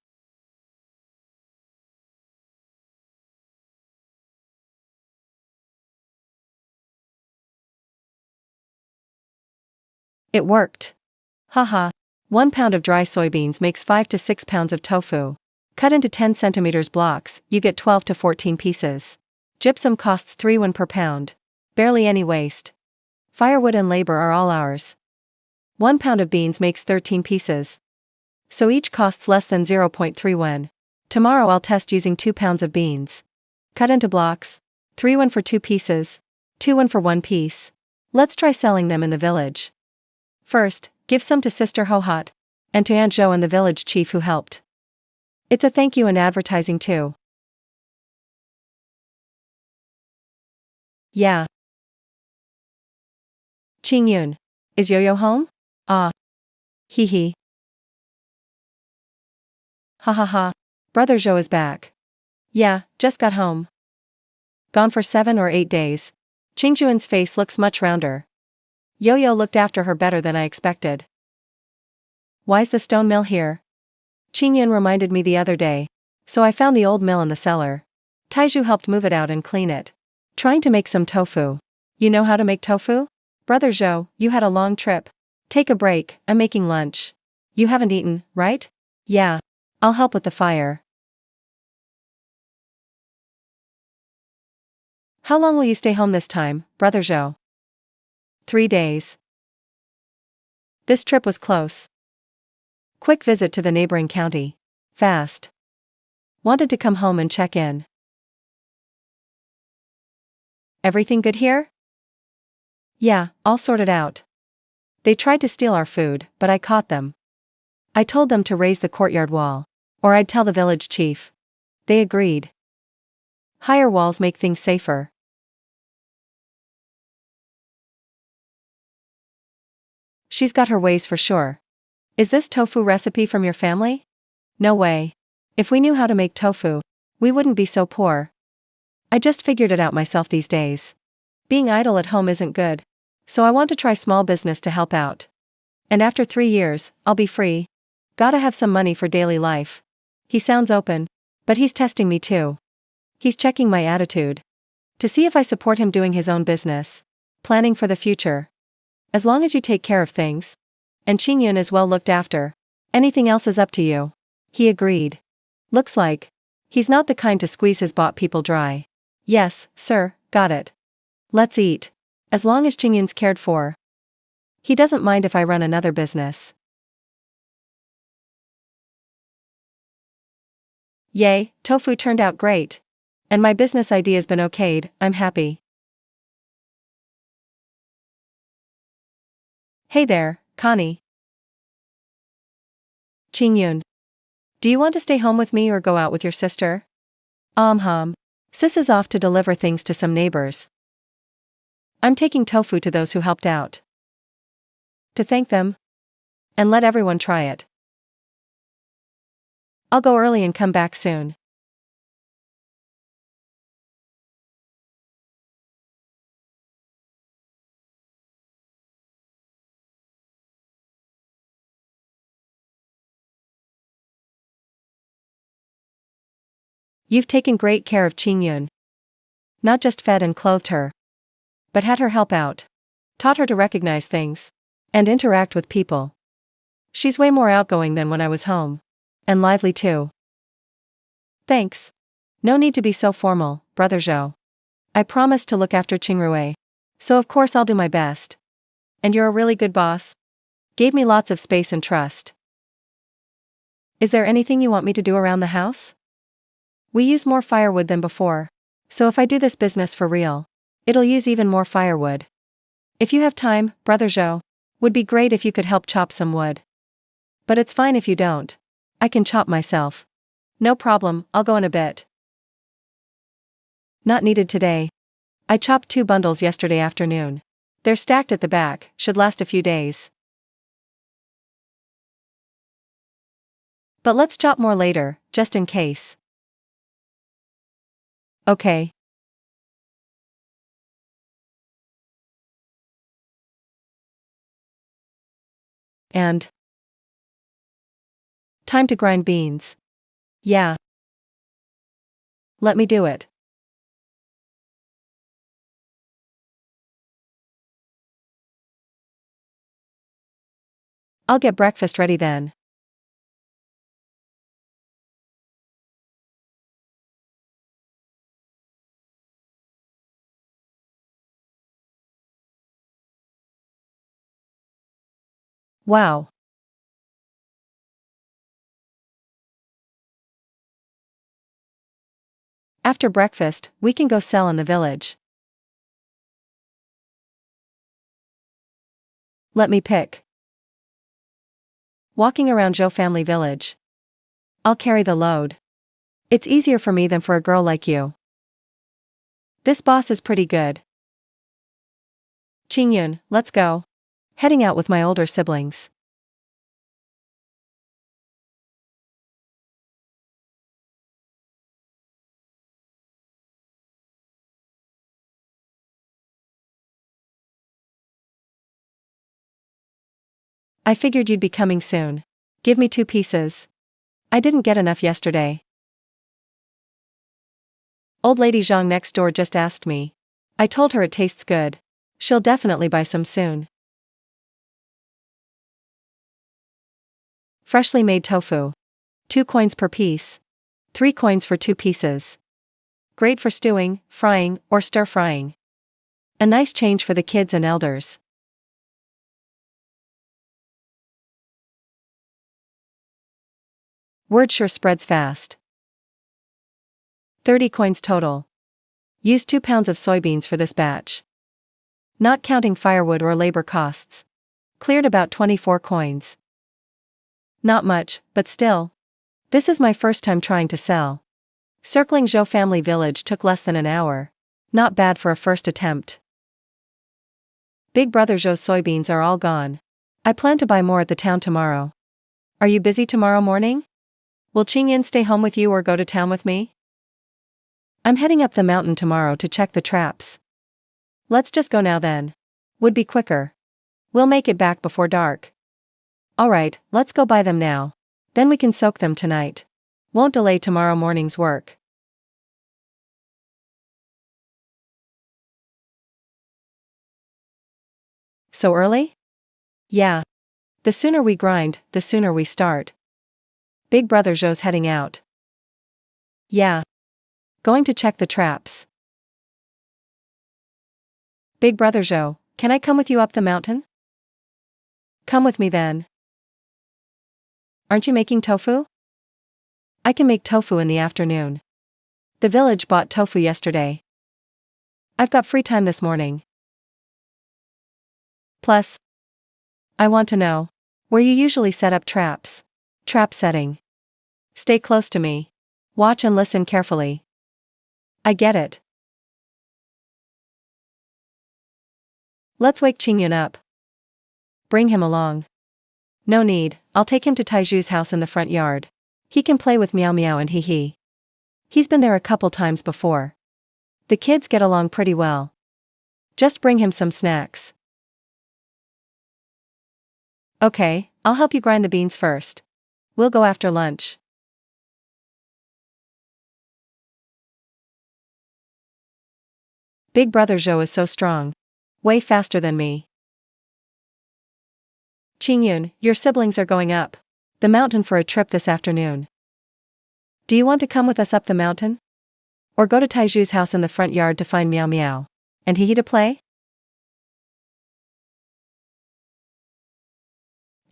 It worked. Haha. 1 pound of dry soybeans makes 5 to 6 pounds of tofu. Cut into 10 centimeters blocks, you get 12 to 14 pieces. Gypsum costs 3 won per pound. Barely any waste. Firewood and labor are all ours. 1 pound of beans makes 13 pieces. So each costs less than 0.3 won. Tomorrow I'll test using 2 pounds of beans. Cut into blocks. 3 won for 2 pieces. 2 won for 1 piece. Let's try selling them in the village. First, give some to Sister Hohat. And to Aunt Jo and the village chief who helped. It's a thank you and advertising too. Yeah. Qingyun. Is Yo-Yo home? Ah. Hee hee. Ha ha ha. Brother Zhou is back. Yeah, just got home. Gone for 7 or 8 days. Qingyun's face looks much rounder. Yo-Yo looked after her better than I expected. Why's the stone mill here? Qingyun reminded me the other day. So I found the old mill in the cellar. Taizhu helped move it out and clean it. Trying to make some tofu. You know how to make tofu? Brother Zhou, you had a long trip. Take a break, I'm making lunch. You haven't eaten, right? Yeah. I'll help with the fire. How long will you stay home this time, Brother Zhou? 3 days. This trip was close. Quick visit to the neighboring county. Fast. Wanted to come home and check in. Everything good here? Yeah, all sorted out. They tried to steal our food, but I caught them. I told them to raise the courtyard wall. Or I'd tell the village chief. They agreed. Higher walls make things safer. She's got her ways for sure. Is this tofu recipe from your family? No way. If we knew how to make tofu, we wouldn't be so poor. I just figured it out myself these days. Being idle at home isn't good. So I want to try small business to help out. And after 3 years, I'll be free. Gotta have some money for daily life. He sounds open. But he's testing me too. He's checking my attitude. To see if I support him doing his own business. Planning for the future. As long as you take care of things. And Qingyun is well looked after. Anything else is up to you. He agreed. Looks like. He's not the kind to squeeze his bought people dry. Yes, sir, got it. Let's eat. As long as Qingyun's cared for. He doesn't mind if I run another business. Yay, tofu turned out great. And my business idea's been okayed, I'm happy. Hey there, Connie. Qingyun. Do you want to stay home with me or go out with your sister? Sis is off to deliver things to some neighbors. I'm taking tofu to those who helped out. To thank them. And let everyone try it. I'll go early and come back soon. You've taken great care of Qingyun. Not just fed and clothed her. But had her help out. Taught her to recognize things. And interact with people. She's way more outgoing than when I was home. And lively too. Thanks. No need to be so formal, Brother Zhou. I promised to look after Qingrui. So of course I'll do my best. And you're a really good boss. Gave me lots of space and trust. Is there anything you want me to do around the house? We use more firewood than before. So if I do this business for real, it'll use even more firewood. If you have time, Brother Zhou, would be great if you could help chop some wood. But it's fine if you don't. I can chop myself. No problem, I'll go in a bit. Not needed today. I chopped 2 bundles yesterday afternoon. They're stacked at the back, should last a few days. But let's chop more later, just in case. Okay. And time to grind beans. Yeah. Let me do it. I'll get breakfast ready then. Wow. After breakfast, we can go sell in the village. Let me pick. Walking around Zhou family village. I'll carry the load. It's easier for me than for a girl like you. This boss is pretty good. Qingyun, let's go. Heading out with my older siblings. I figured you'd be coming soon. Give me 2 pieces. I didn't get enough yesterday. Old lady Zhang next door just asked me. I told her it tastes good. She'll definitely buy some soon. Freshly made tofu. 2 coins per piece. 3 coins for 2 pieces. Great for stewing, frying, or stir-frying. A nice change for the kids and elders. Word sure spreads fast. 30 coins total. Use 2 pounds of soybeans for this batch. Not counting firewood or labor costs. Cleared about 24 coins. Not much, but still. This is my first time trying to sell. Circling Zhou family village took less than an hour. Not bad for a first attempt. Big Brother Zhou's soybeans are all gone. I plan to buy more at the town tomorrow. Are you busy tomorrow morning? Will Qingyan stay home with you or go to town with me? I'm heading up the mountain tomorrow to check the traps. Let's just go now then. Would be quicker. We'll make it back before dark. Alright, let's go buy them now. Then we can soak them tonight. Won't delay tomorrow morning's work. So early? Yeah. The sooner we grind, the sooner we start. Big Brother Zhou's heading out. Yeah. Going to check the traps. Big Brother Zhou, can I come with you up the mountain? Come with me then. Aren't you making tofu? I can make tofu in the afternoon. The village bought tofu yesterday. I've got free time this morning. Plus, I want to know where you usually set up traps. Trap setting. Stay close to me. Watch and listen carefully. I get it. Let's wake Qingyun up. Bring him along. No need, I'll take him to Taiju's house in the front yard. He can play with Meow Meow and Hee Hee. He's been there a couple times before. The kids get along pretty well. Just bring him some snacks. Okay, I'll help you grind the beans first. We'll go after lunch. Big Brother Zhou is so strong. Way faster than me. Qingyun, your siblings are going up the mountain for a trip this afternoon. Do you want to come with us up the mountain? Or go to Taiju's house in the front yard to find Meow Meow and Hee Hee to play?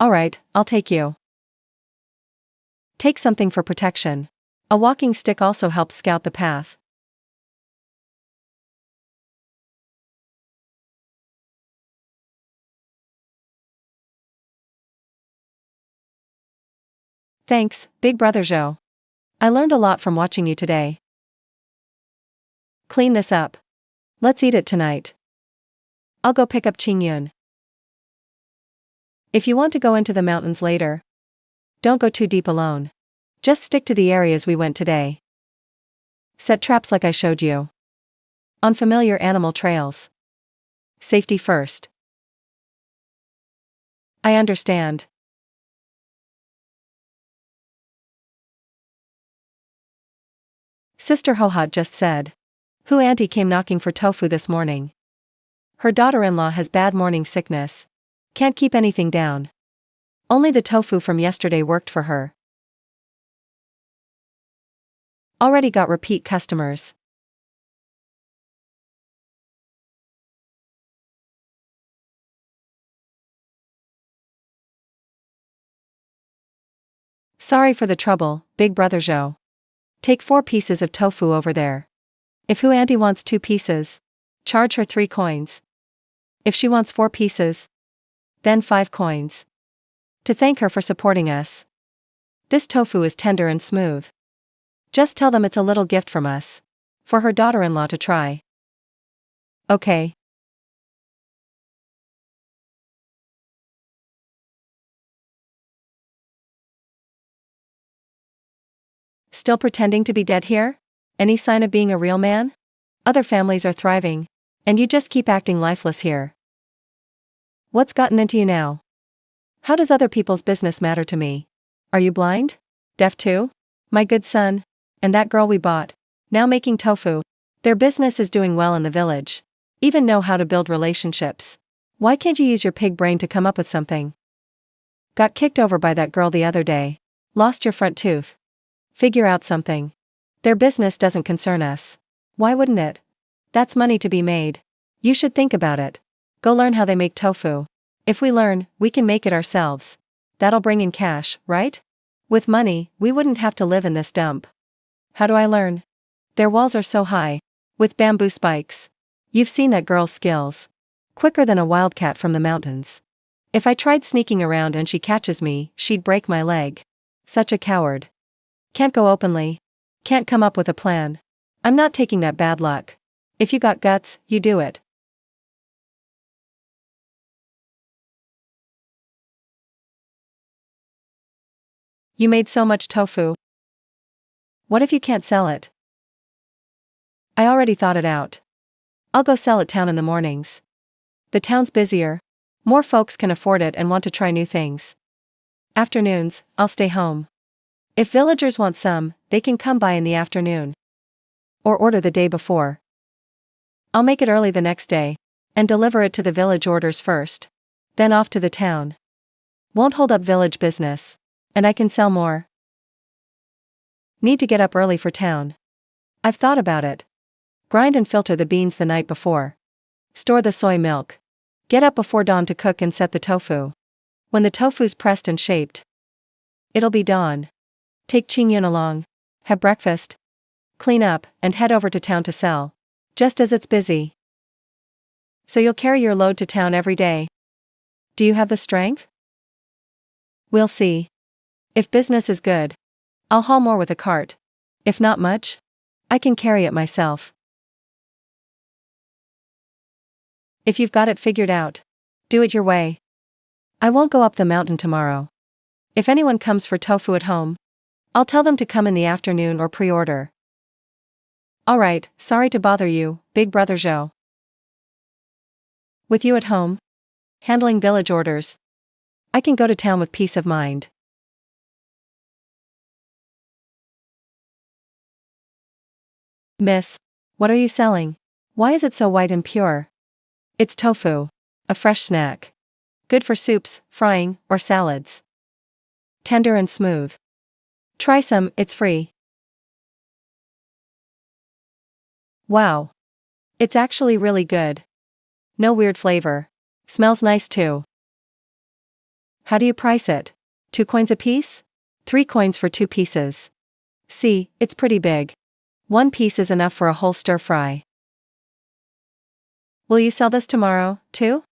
Alright, I'll take you. Take something for protection. A walking stick also helps scout the path. Thanks, Big Brother Zhou. I learned a lot from watching you today. Clean this up. Let's eat it tonight. I'll go pick up Qingyun. If you want to go into the mountains later, don't go too deep alone. Just stick to the areas we went today. Set traps like I showed you. On familiar animal trails. Safety first. I understand. Sister Hohat just said. Hu Auntie came knocking for tofu this morning. Her daughter-in-law has bad morning sickness. Can't keep anything down. Only the tofu from yesterday worked for her. Already got repeat customers. Sorry for the trouble, Big Brother Zhou. Take 4 pieces of tofu over there. If Hu Auntie wants 2 pieces, charge her 3 coins. If she wants 4 pieces, then 5 coins. To thank her for supporting us. This tofu is tender and smooth. Just tell them it's a little gift from us. For her daughter-in-law to try. Okay. Still pretending to be dead here? Any sign of being a real man? Other families are thriving, and you just keep acting lifeless here. What's gotten into you now? How does other people's business matter to me? Are you blind? Deaf too? My good son, and that girl we bought, now making tofu. Their business is doing well in the village. Even know how to build relationships. Why can't you use your pig brain to come up with something? Got kicked over by that girl the other day. Lost your front tooth. Figure out something. Their business doesn't concern us. Why wouldn't it? That's money to be made. You should think about it. Go learn how they make tofu. If we learn, we can make it ourselves. That'll bring in cash, right? With money, we wouldn't have to live in this dump. How do I learn? Their walls are so high. With bamboo spikes. You've seen that girl's skills. Quicker than a wildcat from the mountains. If I tried sneaking around and she catches me, she'd break my leg. Such a coward. Can't go openly. Can't come up with a plan. I'm not taking that bad luck. If you got guts, you do it. You made so much tofu. What if you can't sell it? I already thought it out. I'll go sell it town in the mornings. The town's busier. More folks can afford it and want to try new things. Afternoons, I'll stay home. If villagers want some, they can come by in the afternoon. Or order the day before. I'll make it early the next day, and deliver it to the village orders first. Then off to the town. Won't hold up village business. And I can sell more. Need to get up early for town. I've thought about it. Grind and filter the beans the night before. Store the soy milk. Get up before dawn to cook and set the tofu. When the tofu's pressed and shaped, it'll be dawn. Take Qingyun along. Have breakfast. Clean up, and head over to town to sell. Just as it's busy. So you'll carry your load to town every day. Do you have the strength? We'll see. If business is good, I'll haul more with a cart. If not much, I can carry it myself. If you've got it figured out, do it your way. I won't go up the mountain tomorrow. If anyone comes for tofu at home, I'll tell them to come in the afternoon or pre-order. Alright, sorry to bother you, Big Brother Zhou. With you at home, handling village orders, I can go to town with peace of mind. Miss, what are you selling? Why is it so white and pure? It's tofu. A fresh snack. Good for soups, frying, or salads. Tender and smooth. Try some, it's free. Wow. It's actually really good. No weird flavor. Smells nice too. How do you price it? 2 coins apiece? 3 coins for 2 pieces. See, it's pretty big. 1 piece is enough for a whole stir-fry. Will you sell this tomorrow, too?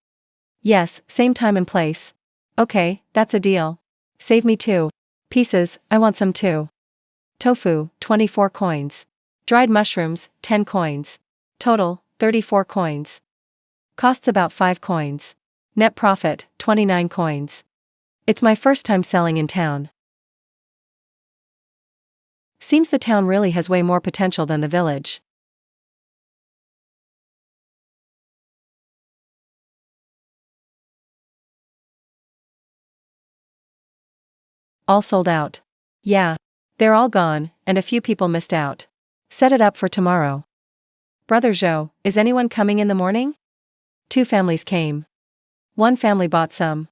Yes, same time and place. Okay, that's a deal. Save me 2 pieces, I want some too. Tofu, 24 coins. Dried mushrooms, 10 coins. Total, 34 coins. Costs about 5 coins. Net profit, 29 coins. It's my first time selling in town. Seems the town really has way more potential than the village. All sold out. Yeah. They're all gone, and a few people missed out. Set it up for tomorrow. Brother Zhou, is anyone coming in the morning? 2 families came. 1 family bought some.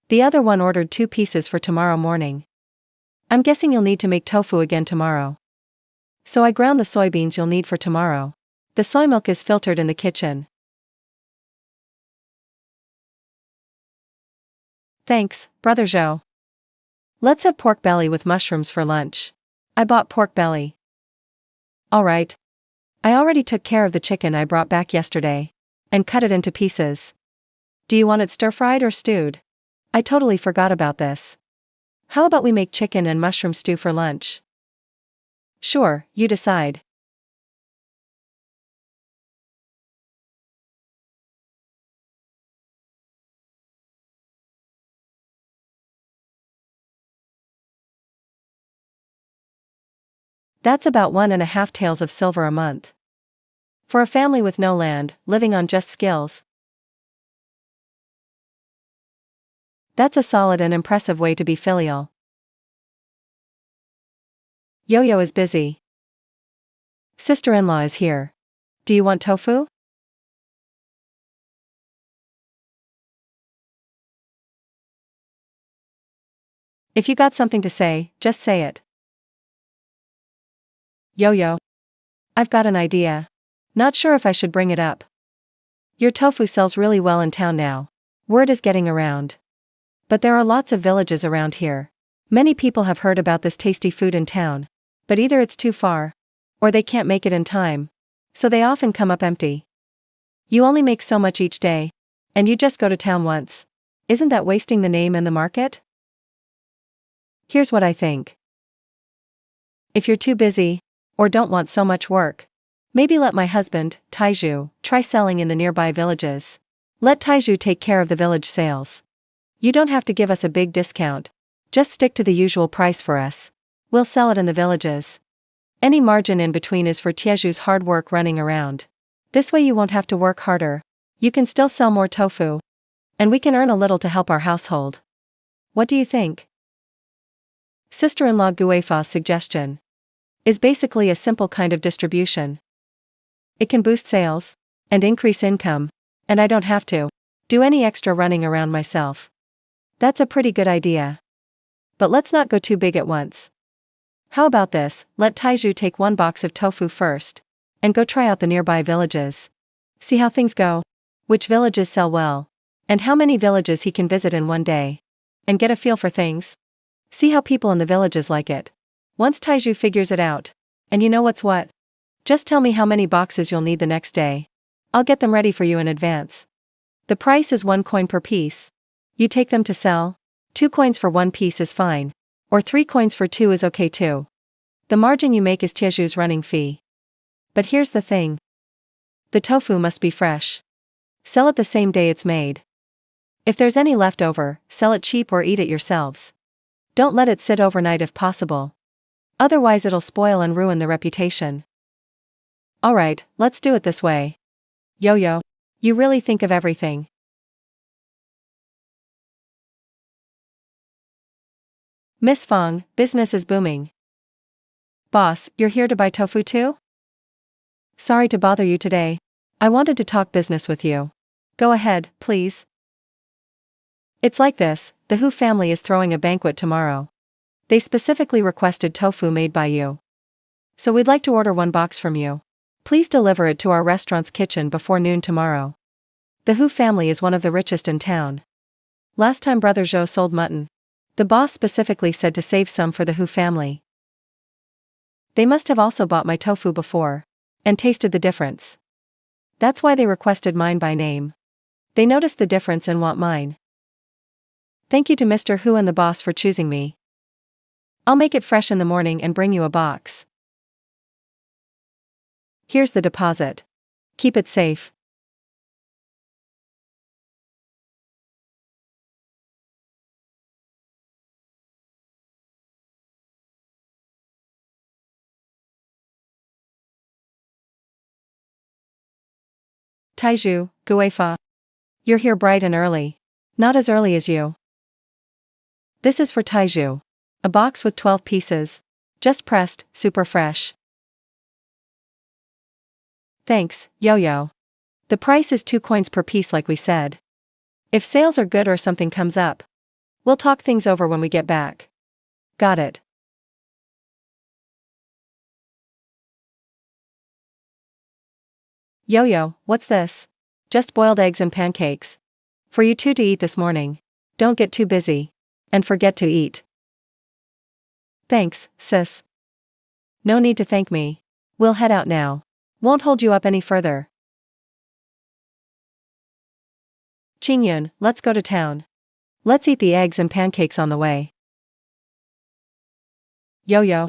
The other one ordered 2 pieces for tomorrow morning. I'm guessing you'll need to make tofu again tomorrow. So I ground the soybeans you'll need for tomorrow. The soy milk is filtered in the kitchen. Thanks, Brother Zhou. Let's have pork belly with mushrooms for lunch. I bought pork belly. Alright. I already took care of the chicken I brought back yesterday. And cut it into pieces. Do you want it stir-fried or stewed? I totally forgot about this. How about we make chicken and mushroom stew for lunch? Sure, you decide. That's about 1.5 taels of silver a month. For a family with no land, living on just skills. That's a solid and impressive way to be filial. Yo-Yo is busy. Sister-in-law is here. Do you want tofu? If you got something to say, just say it. Yo-Yo. I've got an idea. Not sure if I should bring it up. Your tofu sells really well in town now. Word is getting around. But there are lots of villages around here. Many people have heard about this tasty food in town. But either it's too far, or they can't make it in time. So they often come up empty. You only make so much each day. And you just go to town once. Isn't that wasting the name and the market? Here's what I think. If you're too busy, or don't want so much work, maybe let my husband, Taiju, try selling in the nearby villages. Let Taiju take care of the village sales. You don't have to give us a big discount. Just stick to the usual price for us. We'll sell it in the villages. Any margin in between is for Tieju's hard work running around. This way you won't have to work harder. You can still sell more tofu. And we can earn a little to help our household. What do you think? Sister-in-law Guifa's suggestion is basically a simple kind of distribution. It can boost sales and increase income, and I don't have to do any extra running around myself. That's a pretty good idea. But let's not go too big at once. How about this, let Taiju take 1 box of tofu first, and go try out the nearby villages. See how things go, which villages sell well, and how many villages he can visit in one day. And get a feel for things. See how people in the villages like it. Once Taiju figures it out, and you know what's what, just tell me how many boxes you'll need the next day. I'll get them ready for you in advance. The price is 1 coin per piece. You take them to sell. 2 coins for 1 piece is fine. Or 3 coins for 2 is okay too. The margin you make is Tieju's running fee. But here's the thing. The tofu must be fresh. Sell it the same day it's made. If there's any left over, sell it cheap or eat it yourselves. Don't let it sit overnight if possible. Otherwise it'll spoil and ruin the reputation. Alright, let's do it this way. Yo-Yo, you really think of everything. Miss Fong, business is booming. Boss, you're here to buy tofu too? Sorry to bother you today. I wanted to talk business with you. Go ahead, please. It's like this, the Hu family is throwing a banquet tomorrow. They specifically requested tofu made by you. So we'd like to order 1 box from you. Please deliver it to our restaurant's kitchen before noon tomorrow. The Hu family is one of the richest in town. Last time Brother Zhou sold mutton, the boss specifically said to save some for the Hu family. They must have also bought my tofu before, and tasted the difference. That's why they requested mine by name. They noticed the difference and want mine. Thank you to Mr. Hu and the boss for choosing me. I'll make it fresh in the morning and bring you a box. Here's the deposit. Keep it safe. Taiju, Guifa. You're here bright and early. Not as early as you. This is for Taiju. A box with 12 pieces. Just pressed, super fresh. Thanks, Yo-Yo. The price is 2 coins per piece like we said. If sales are good or something comes up, we'll talk things over when we get back. Got it. Yo-Yo, what's this? Just boiled eggs and pancakes. For you two to eat this morning. Don't get too busy. And forget to eat. Thanks, sis. No need to thank me. We'll head out now. Won't hold you up any further. Qingyun, let's go to town. Let's eat the eggs and pancakes on the way. Yo-Yo.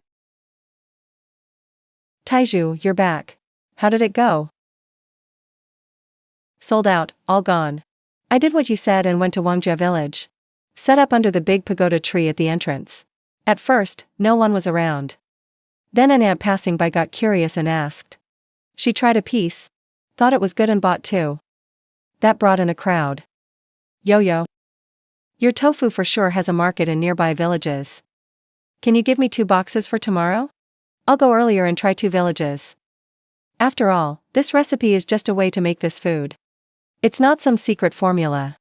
Taiju, you're back. How did it go? Sold out, all gone. I did what you said and went to Wangjia village. Set up under the big pagoda tree at the entrance. At first, no one was around. Then an ant passing by got curious and asked. She tried a piece. Thought it was good and bought 2. That brought in a crowd. Yo-Yo. Your tofu for sure has a market in nearby villages. Can you give me 2 boxes for tomorrow? I'll go earlier and try 2 villages. After all, this recipe is just a way to make this food. It's not some secret formula.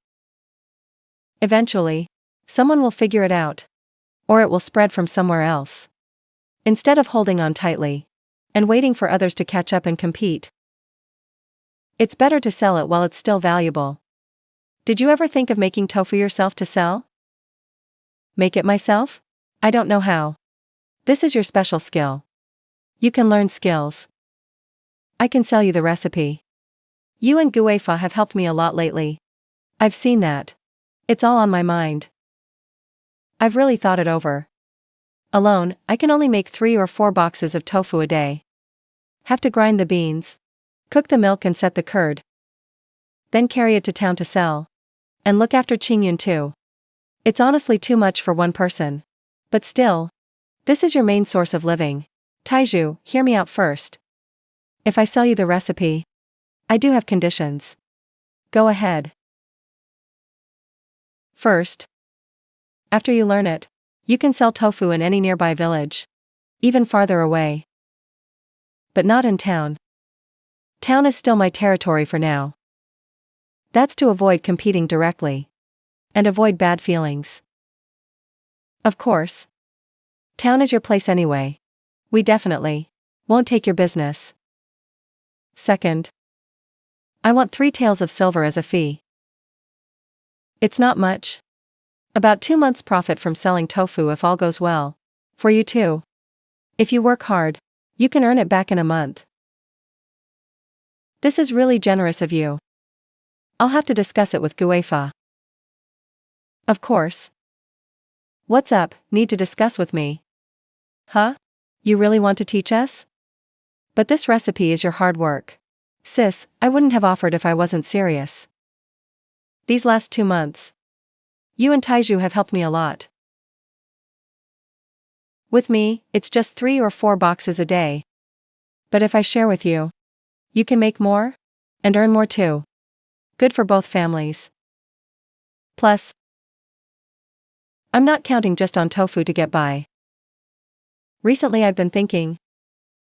Eventually, someone will figure it out. Or it will spread from somewhere else. Instead of holding on tightly and waiting for others to catch up and compete, it's better to sell it while it's still valuable. Did you ever think of making tofu yourself to sell? Make it myself? I don't know how. This is your special skill. You can learn skills. I can sell you the recipe. You and Guifa have helped me a lot lately. I've seen that. It's all on my mind. I've really thought it over. Alone, I can only make 3 or 4 boxes of tofu a day. Have to grind the beans, cook the milk and set the curd. Then carry it to town to sell. And look after Qingyun too. It's honestly too much for one person. But still, this is your main source of living. Taiju, hear me out first. If I sell you the recipe, I do have conditions. Go ahead. First, after you learn it, you can sell tofu in any nearby village. Even farther away. But not in town. Town is still my territory for now. That's to avoid competing directly. And avoid bad feelings. Of course. Town is your place anyway. We definitely won't take your business. Second, I want 3 taels of silver as a fee. It's not much. About 2 months' profit from selling tofu if all goes well. For you too. If you work hard, you can earn it back in a month. This is really generous of you. I'll have to discuss it with Guifa. Of course. What's up, need to discuss with me? Huh? You really want to teach us? But this recipe is your hard work. Sis, I wouldn't have offered if I wasn't serious. These last 2 months, you and Taiju have helped me a lot. With me, it's just 3 or 4 boxes a day. But if I share with you, you can make more, and earn more too. Good for both families. Plus, I'm not counting just on tofu to get by. Recently I've been thinking,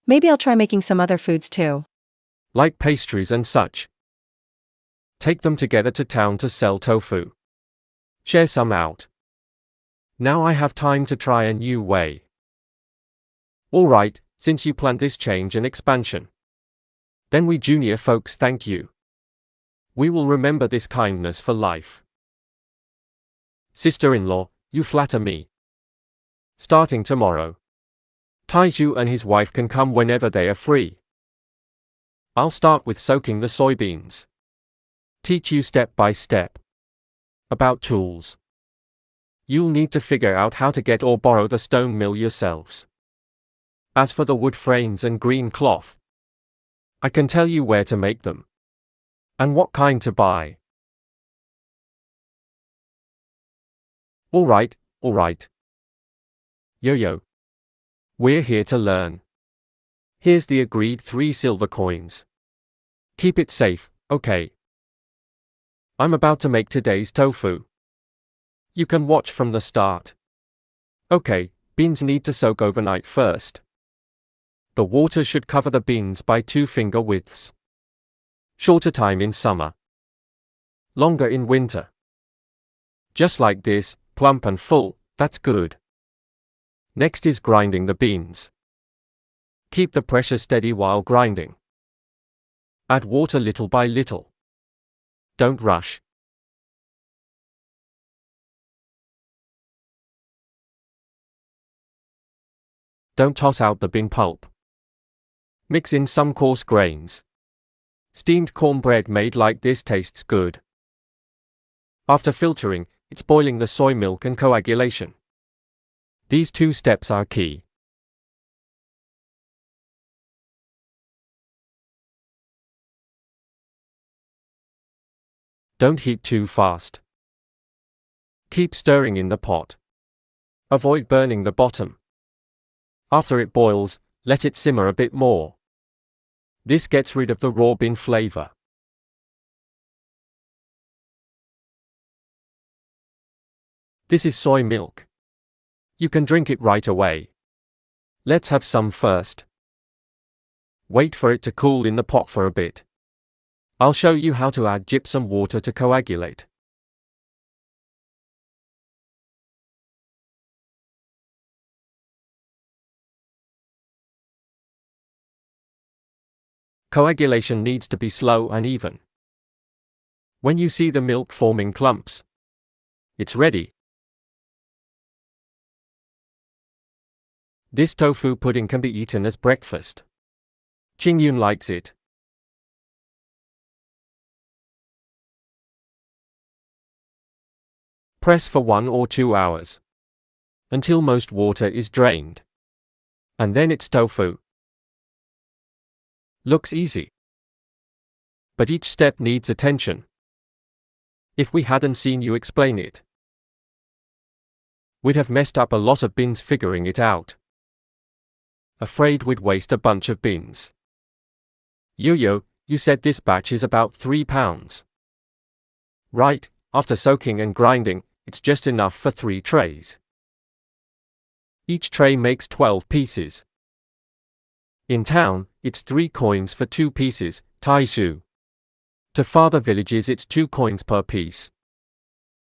maybe I'll try making some other foods too. Like pastries and such. Take them together to town to sell tofu. Share some out. Now I have time to try a new way. Alright, since you planned this change and expansion, then we junior folks thank you. We will remember this kindness for life. Sister-in-law, you flatter me. Starting tomorrow, Taiju and his wife can come whenever they are free. I'll start with soaking the soybeans. Teach you step by step. About tools. You'll need to figure out how to get or borrow the stone mill yourselves. As for the wood frames and green cloth, I can tell you where to make them. And what kind to buy. All right. Yo-yo. We're here to learn. Here's the agreed 3 silver coins. Keep it safe, okay? I'm about to make today's tofu. You can watch from the start. Okay, beans need to soak overnight first. The water should cover the beans by 2 finger widths. Shorter time in summer. Longer in winter. Just like this, plump and full, that's good. Next is grinding the beans. Keep the pressure steady while grinding. Add water little by little. Don't rush. Don't toss out the bean pulp. Mix in some coarse grains. Steamed cornbread made like this tastes good. After filtering, it's boiling the soy milk and coagulation. These 2 steps are key. Don't heat too fast. Keep stirring in the pot. Avoid burning the bottom. After it boils, let it simmer a bit more. This gets rid of the raw bean flavor. This is soy milk. You can drink it right away. Let's have some first. Wait for it to cool in the pot for a bit. I'll show you how to add gypsum water to coagulate. Coagulation needs to be slow and even. When you see the milk forming clumps, it's ready. This tofu pudding can be eaten as breakfast. Qingyun likes it. Press for 1 or 2 hours. Until most water is drained. And then it's tofu. Looks easy. But each step needs attention. If we hadn't seen you explain it, we'd have messed up a lot of beans figuring it out. Afraid we'd waste a bunch of beans. Yo-yo, you said this batch is about 3 pounds. Right, after soaking and grinding, it's just enough for 3 trays. Each tray makes 12 pieces. In town, it's 3 coins for 2 pieces, taishu. To farther villages it's 2 coins per piece.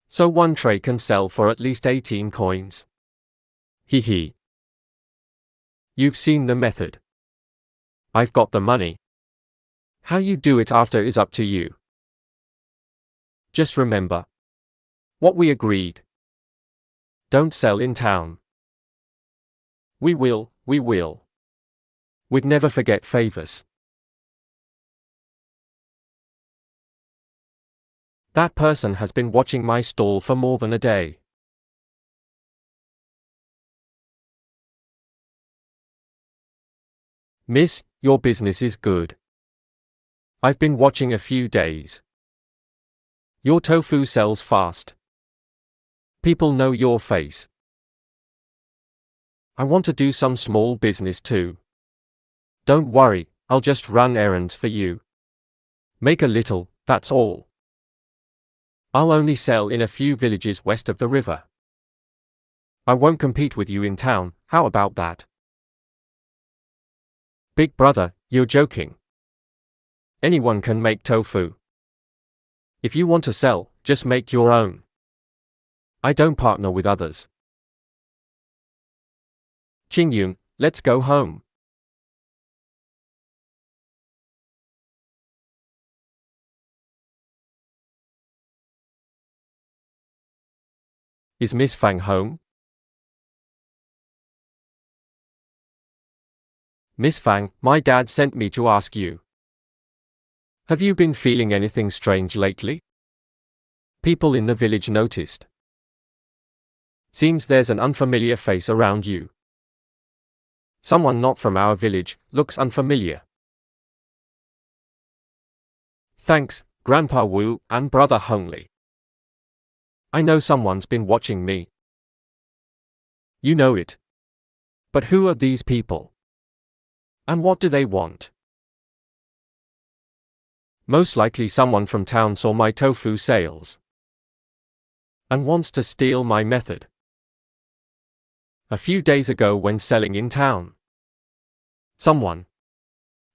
So 1 tray can sell for at least 18 coins. Hee. You've seen the method. I've got the money. How you do it after is up to you. Just remember what we agreed. Don't sell in town. We will. We'd never forget favors. That person has been watching my stall for more than a day. Miss, your business is good. I've been watching a few days. Your tofu sells fast. People know your face. I want to do some small business too. Don't worry, I'll just run errands for you. Make a little, that's all. I'll only sell in a few villages west of the river. I won't compete with you in town, how about that? Big brother, you're joking. Anyone can make tofu. If you want to sell, just make your own. I don't partner with others. Qingyun, let's go home. Is Miss Fang home? Miss Fang, my dad sent me to ask you. Have you been feeling anything strange lately? People in the village noticed. Seems there's an unfamiliar face around you. Someone not from our village, looks unfamiliar. Thanks, Grandpa Wu and Brother Hongli. I know someone's been watching me. You know it. But who are these people? And what do they want? Most likely someone from town saw my tofu sales and wants to steal my method. A few days ago when selling in town, someone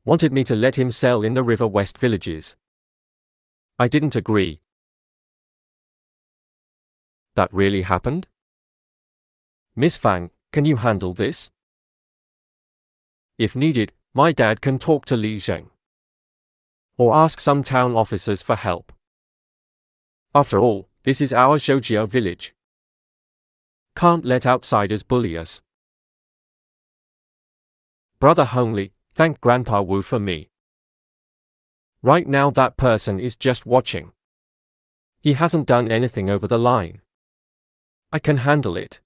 wanted me to let him sell in the River West villages. I didn't agree. That really happened? Miss Fang, can you handle this? If needed, my dad can talk to Li Zheng or ask some town officers for help. After all, this is our Zhoujia village. Can't let outsiders bully us. Brother Hongli, thank Grandpa Wu for me. Right now that person is just watching. He hasn't done anything over the line. I can handle it.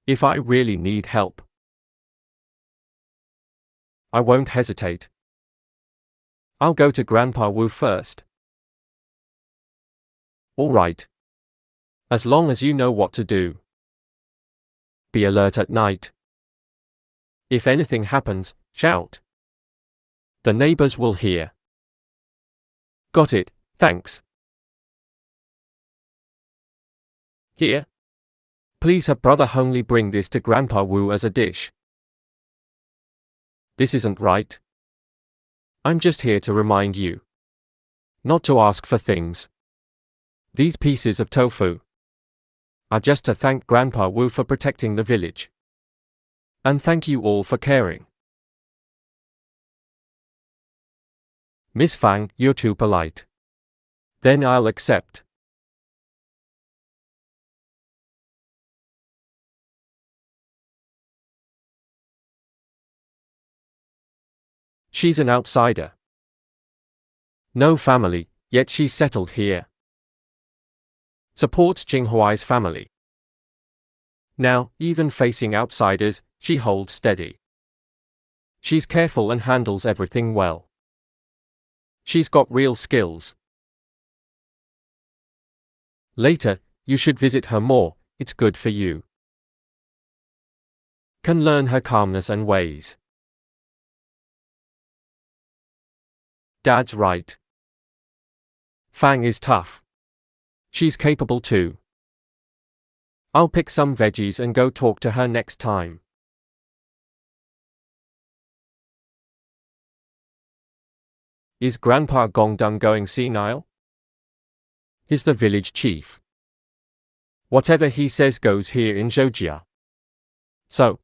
If I really need help, I won't hesitate. I'll go to Grandpa Wu first. All right. As long as you know what to do. Be alert at night. If anything happens, shout. The neighbors will hear. Got it, thanks. Here. Please have Brother Hongli bring this to Grandpa Wu as a dish. This isn't right. I'm just here to remind you not to ask for things. These pieces of tofu are just to thank Grandpa Wu for protecting the village. And thank you all for caring. Miss Fang, you're too polite. Then I'll accept. She's an outsider. No family, yet she's settled here. Supports Jinghuai's family. Now, even facing outsiders, she holds steady. She's careful and handles everything well. She's got real skills. Later, you should visit her more, it's good for you. Can learn her calmness and ways. Dad's right. Fang is tough. She's capable too. I'll pick some veggies and go talk to her next time. Is Grandpa Gongdeng going senile? He's the village chief. Whatever he says goes here in Zhoujia. So,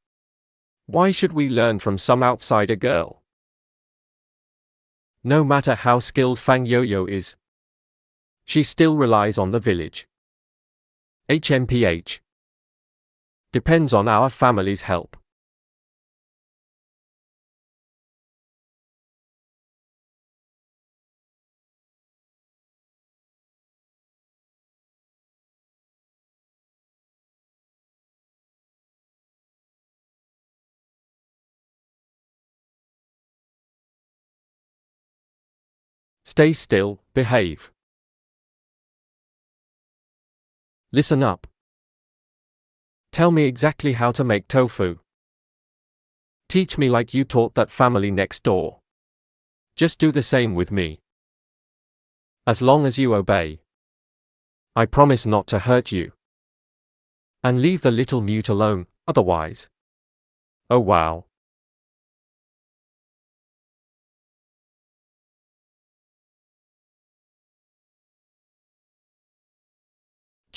why should we learn from some outsider girl? No matter how skilled Fang Yoyo is, she still relies on the village. HMPH. Depends on our family's help. Stay still, behave. Listen up. Tell me exactly how to make tofu. Teach me like you taught that family next door. Just do the same with me. As long as you obey. I promise not to hurt you. And leave the little mute alone, otherwise. Oh wow.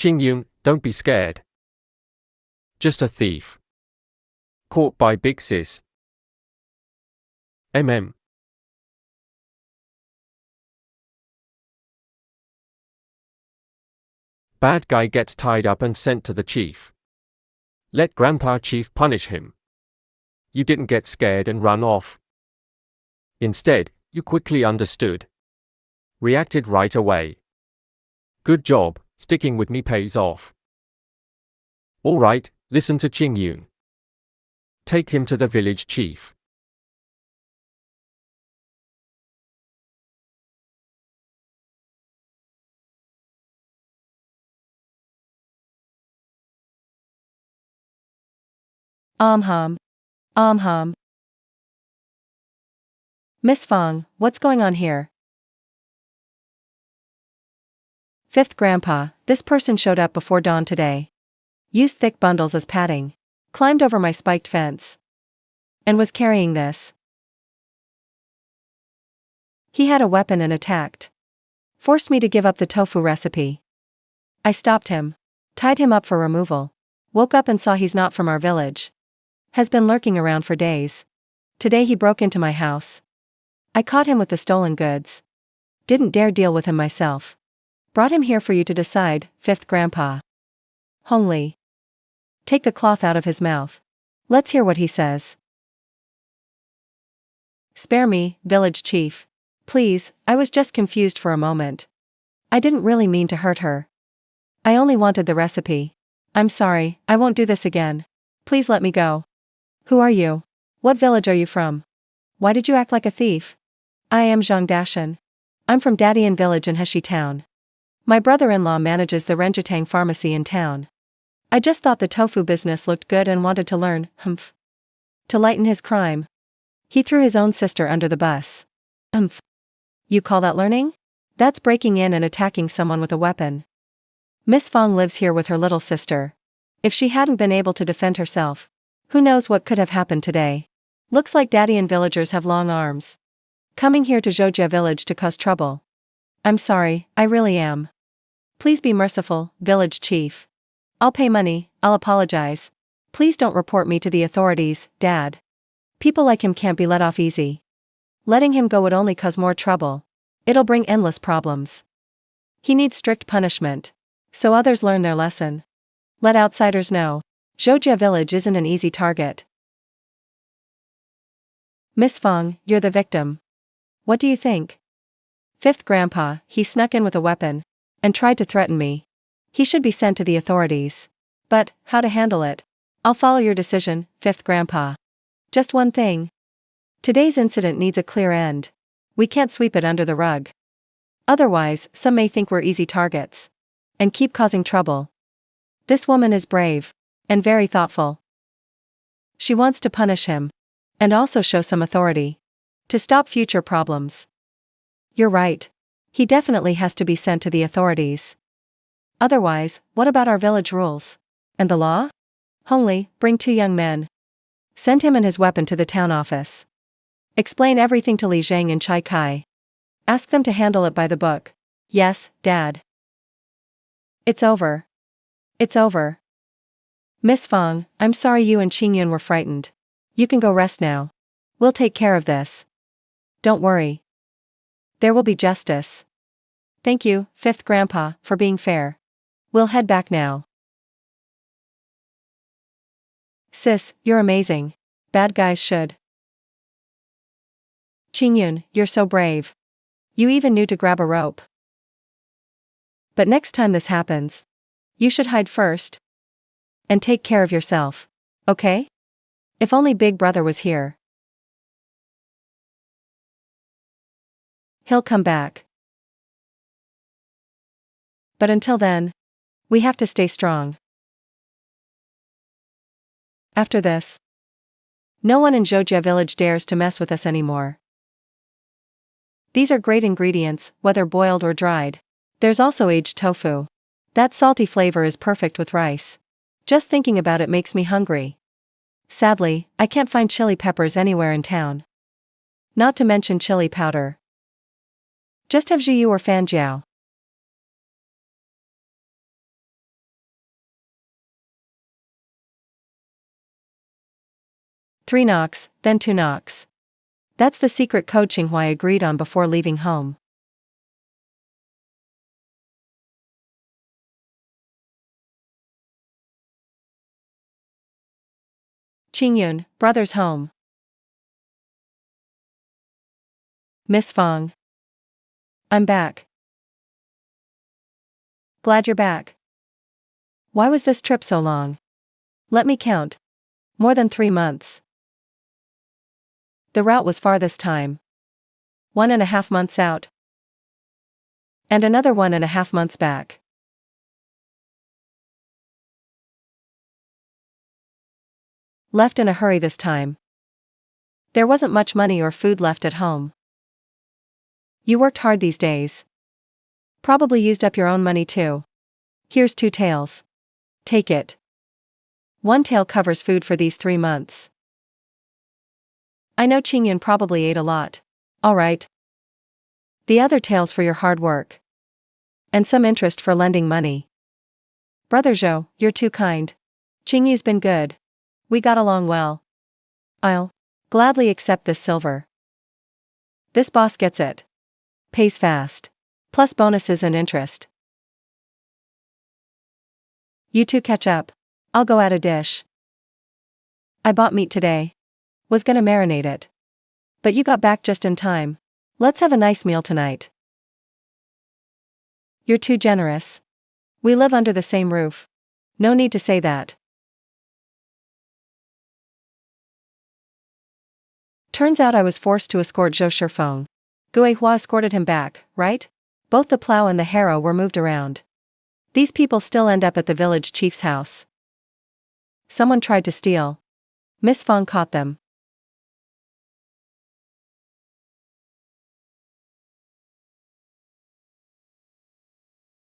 Qingyun, don't be scared. Just a thief. Caught by Big Sis. Bad guy gets tied up and sent to the chief. Let Grandpa Chief punish him. You didn't get scared and run off. Instead, you quickly understood. Reacted right away. Good job, sticking with me pays off. Alright, listen to Qingyun. Take him to the village chief. Hum. Hum. Miss Fong, what's going on here? Fifth Grandpa, this person showed up before dawn today. Used thick bundles as padding. Climbed over my spiked fence. And was carrying this. He had a weapon and attacked. Forced me to give up the tofu recipe. I stopped him. Tied him up for removal. Woke up and saw he's not from our village. Has been lurking around for days. Today he broke into my house. I caught him with the stolen goods. Didn't dare deal with him myself. Brought him here for you to decide, Fifth Grandpa. Hongli. Take the cloth out of his mouth. Let's hear what he says. Spare me, village chief. Please, I was just confused for a moment. I didn't really mean to hurt her. I only wanted the recipe. I'm sorry, I won't do this again. Please let me go. Who are you? What village are you from? Why did you act like a thief? I am Zhang Dashan. I'm from Dadian village in Heshi town. My brother-in-law manages the Renjitang pharmacy in town. I just thought the tofu business looked good and wanted to learn, to lighten his crime. He threw his own sister under the bus. You call that learning? That's breaking in and attacking someone with a weapon. Miss Fong lives here with her little sister. If she hadn't been able to defend herself, who knows what could have happened today. Looks like Dadian villagers have long arms. Coming here to Zhoujia village to cause trouble. I'm sorry, I really am. Please be merciful, village chief. I'll pay money, I'll apologize. Please don't report me to the authorities, Dad. People like him can't be let off easy. Letting him go would only cause more trouble. It'll bring endless problems. He needs strict punishment. So others learn their lesson. Let outsiders know. Zhoujia village isn't an easy target. Miss Fong, you're the victim. What do you think? Fifth Grandpa, he snuck in with a weapon. And tried to threaten me. He should be sent to the authorities. But, how to handle it? I'll follow your decision, Fifth Grandpa. Just one thing. Today's incident needs a clear end. We can't sweep it under the rug. Otherwise, some may think we're easy targets. And keep causing trouble. This woman is brave. And very thoughtful. She wants to punish him. And also show some authority. To stop future problems. You're right. He definitely has to be sent to the authorities. Otherwise, what about our village rules? And the law? Hongli, bring 2 young men. Send him and his weapon to the town office. Explain everything to Li Zhang and Chai Kai. Ask them to handle it by the book. Yes, Dad. It's over. It's over. Miss Fong, I'm sorry you and Qingyun were frightened. You can go rest now. We'll take care of this. Don't worry. There will be justice. Thank you, Fifth Grandpa, for being fair. We'll head back now. Sis, you're amazing. Bad guys should. Qingyun, you're so brave. You even knew to grab a rope. But next time this happens, you should hide first. And take care of yourself. Okay? If only Big Brother was here. He'll come back. But until then, we have to stay strong. After this, no one in Zhoujia village dares to mess with us anymore. These are great ingredients, whether boiled or dried. There's also aged tofu. That salty flavor is perfect with rice. Just thinking about it makes me hungry. Sadly, I can't find chili peppers anywhere in town. Not to mention chili powder. Just have Jiu or Fanjiao. Three knocks, then 2 knocks. That's the secret code Xinghua agreed on before leaving home. Qingyun, brother's home. Miss Fong. I'm back. Glad you're back. Why was this trip so long? Let me count. More than 3 months. The route was far this time. 1.5 months out. And another 1.5 months back. Left in a hurry this time. There wasn't much money or food left at home. You worked hard these days. Probably used up your own money too. Here's 2 taels. Take it. 1 tael covers food for these 3 months. I know Qingyun probably ate a lot. Alright. The other tael's for your hard work. And some interest for lending money. Brother Zhou, you're too kind. Qingyu's been good. We got along well. I'll gladly accept this silver. This boss gets it. Pays fast. Plus bonuses and interest. You two catch up. I'll go add a dish. I bought meat today. Was gonna marinate it. But you got back just in time. Let's have a nice meal tonight. You're too generous. We live under the same roof. No need to say that. Turns out I was forced to escort Zhou Shifeng. Guihua escorted him back, right? Both the plow and the harrow were moved around. These people still end up at the village chief's house. Someone tried to steal. Miss Fong caught them.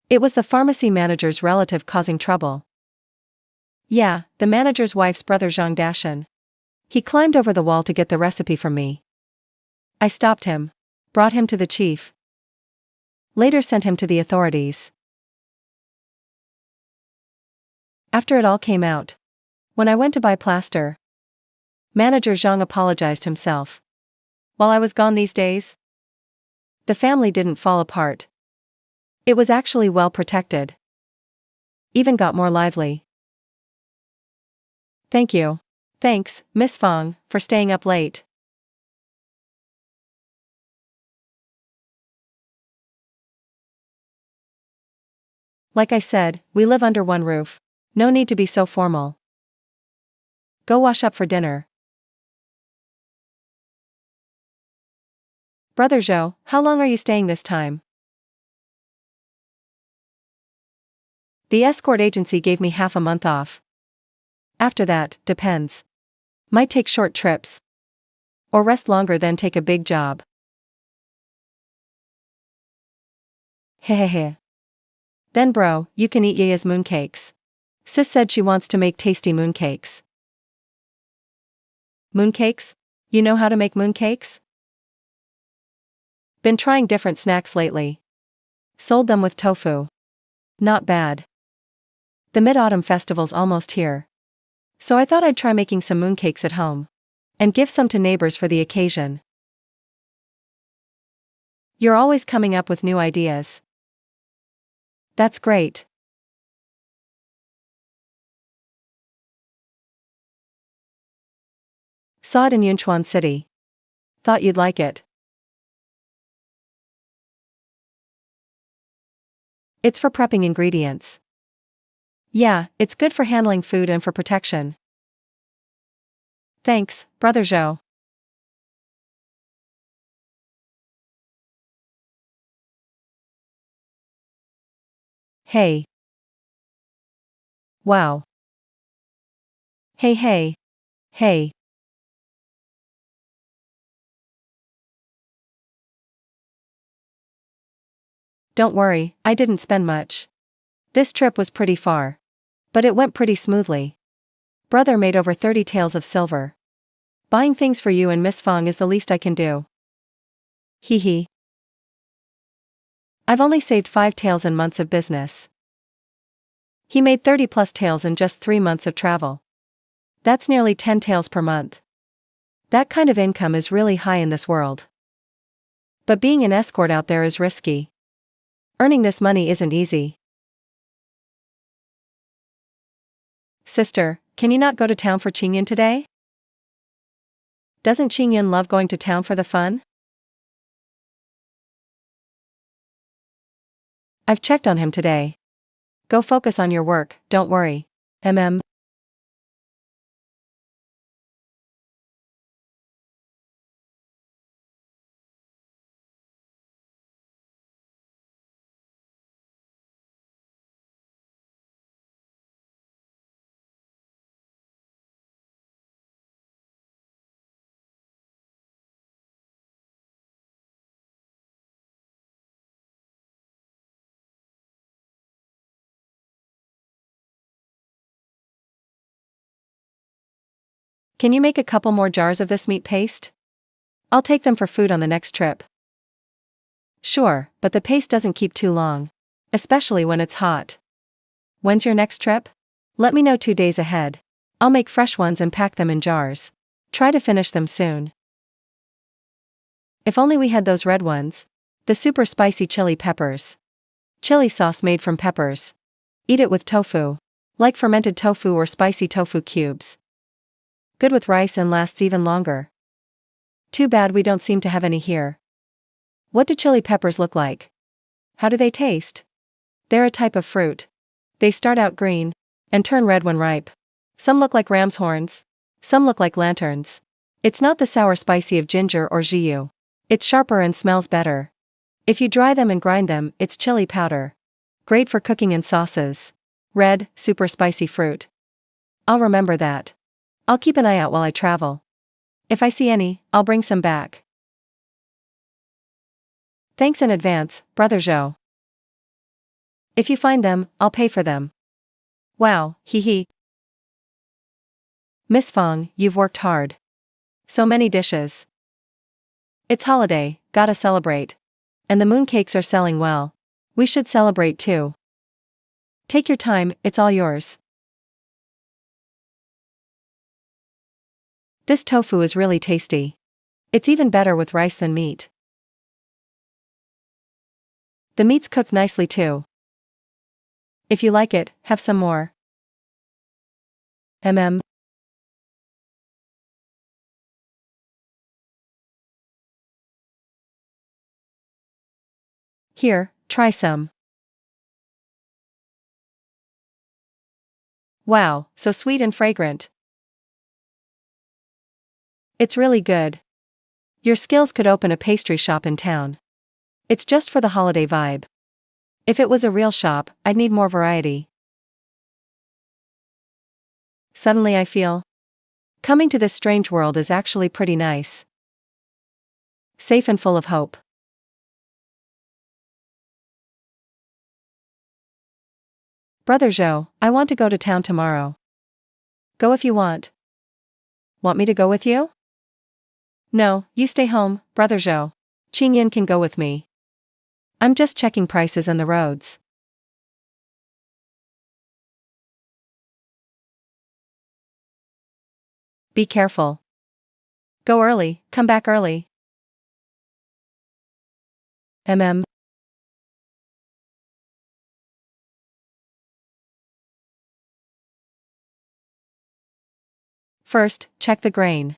It was the pharmacy manager's relative causing trouble. Yeah, the manager's wife's brother Zhang Dashan. He climbed over the wall to get the recipe from me. I stopped him. Brought him to the chief. Later sent him to the authorities. After it all came out. When I went to buy plaster. Manager Zhang apologized himself. While I was gone these days. The family didn't fall apart. It was actually well protected. Even got more lively. Thank you. Thanks, Miss Fong, for staying up late. Like I said, we live under one roof. No need to be so formal. Go wash up for dinner. Brother Zhou, how long are you staying this time? The escort agency gave me half a month off. After that, depends. Might take short trips. Or rest longer than take a big job. Hehehe. Then bro, you can eat Yaya's mooncakes. Sis said she wants to make tasty mooncakes. Mooncakes? You know how to make mooncakes? Been trying different snacks lately. Sold them with tofu. Not bad. The Mid-Autumn Festival's almost here. So I thought I'd try making some mooncakes at home. And give some to neighbors for the occasion. You're always coming up with new ideas. That's great. Saw it in Yunchuan City. Thought you'd like it. It's for prepping ingredients. Yeah, it's good for handling food and for protection. Thanks, Brother Zhou. Hey. Wow. Hey hey. Hey. Don't worry, I didn't spend much. This trip was pretty far. But it went pretty smoothly. Brother made over 30 taels of silver. Buying things for you and Miss Fong is the least I can do. Hee hee. I've only saved 5 taels in months of business. He made 30 plus taels in just 3 months of travel. That's nearly 10 taels per month. That kind of income is really high in this world. But being an escort out there is risky. Earning this money isn't easy. Sister, can you not go to town for Qingyun today? Doesn't Qingyun love going to town for the fun? I've checked on him today. Go focus on your work, don't worry. Mm. Can you make a couple more jars of this meat paste? I'll take them for food on the next trip. Sure, but the paste doesn't keep too long. Especially when it's hot. When's your next trip? Let me know 2 days ahead. I'll make fresh ones and pack them in jars. Try to finish them soon. If only we had those red ones. The super spicy chili peppers. Chili sauce made from peppers. Eat it with tofu. Like fermented tofu or spicy tofu cubes. Good with rice and lasts even longer. Too bad we don't seem to have any here. What do chili peppers look like? How do they taste? They're a type of fruit. They start out green and turn red when ripe. Some look like ram's horns. Some look like lanterns. It's not the sour spicy of ginger or jiu. It's sharper and smells better. If you dry them and grind them, it's chili powder. Great for cooking in sauces. Red, super spicy fruit. I'll remember that. I'll keep an eye out while I travel. If I see any, I'll bring some back. Thanks in advance, Brother Zhou. If you find them, I'll pay for them. Wow, hee hee. Miss Fong, you've worked hard. So many dishes. It's holiday, gotta celebrate. And the mooncakes are selling well. We should celebrate too. Take your time, it's all yours. This tofu is really tasty. It's even better with rice than meat. The meat's cooked nicely too. If you like it, have some more. Mm. Here, try some. Wow, so sweet and fragrant. It's really good. Your skills could open a pastry shop in town. It's just for the holiday vibe. If it was a real shop, I'd need more variety. Suddenly I feel coming to this strange world is actually pretty nice. Safe and full of hope. Brother Zhou, I want to go to town tomorrow. Go if you want. Want me to go with you? No, you stay home, Brother Zhou. Qingyun can go with me. I'm just checking prices and the roads. Be careful. Go early, come back early. Mm. First, check the grain.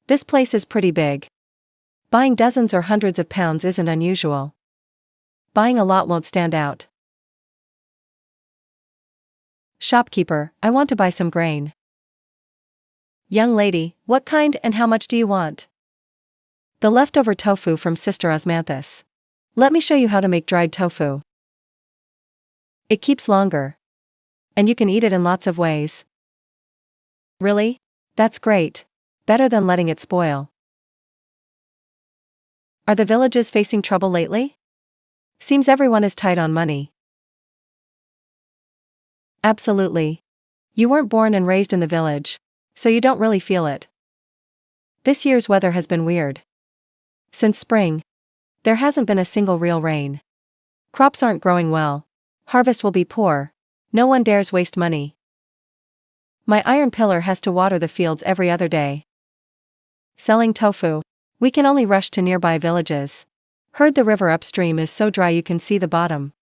This place is pretty big. Buying dozens or hundreds of pounds isn't unusual. Buying a lot won't stand out. Shopkeeper, I want to buy some grain. Young lady, what kind and how much do you want? The leftover tofu from Sister Osmanthus. Let me show you how to make dried tofu. It keeps longer. And you can eat it in lots of ways. Really? That's great. Better than letting it spoil. Are the villages facing trouble lately? Seems everyone is tight on money. Absolutely. You weren't born and raised in the village, so you don't really feel it. This year's weather has been weird. Since spring, there hasn't been a single real rain. Crops aren't growing well. Harvest will be poor. No one dares waste money. My iron pillar has to water the fields every other day. Selling tofu. We can only rush to nearby villages. Heard the river upstream is so dry you can see the bottom.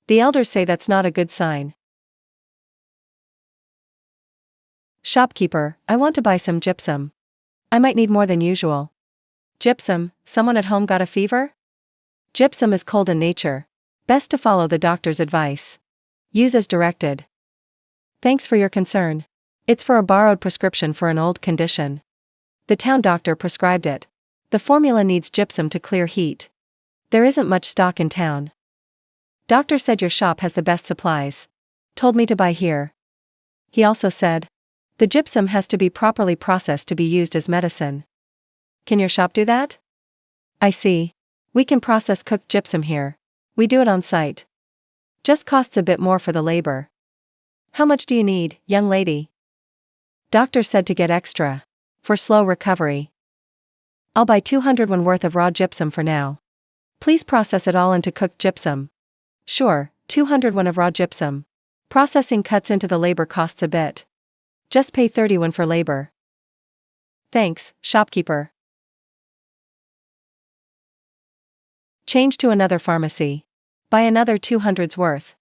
The elders say that's not a good sign. Shopkeeper, I want to buy some gypsum. I might need more than usual. Gypsum, someone at home got a fever? Gypsum is cold in nature. Best to follow the doctor's advice. Use as directed. Thanks for your concern. It's for a borrowed prescription for an old condition. The town doctor prescribed it. The formula needs gypsum to clear heat. There isn't much stock in town. Doctor said your shop has the best supplies. Told me to buy here. He also said, the gypsum has to be properly processed to be used as medicine. Can your shop do that? I see. We can process cooked gypsum here. We do it on site. Just costs a bit more for the labor. How much do you need, young lady? Doctor said to get extra. For slow recovery. I'll buy 200 won worth of raw gypsum for now. Please process it all into cooked gypsum. Sure, 200 won of raw gypsum. Processing cuts into the labor costs a bit. Just pay 30 won for labor. Thanks, shopkeeper. Change to another pharmacy. Buy another 200's worth.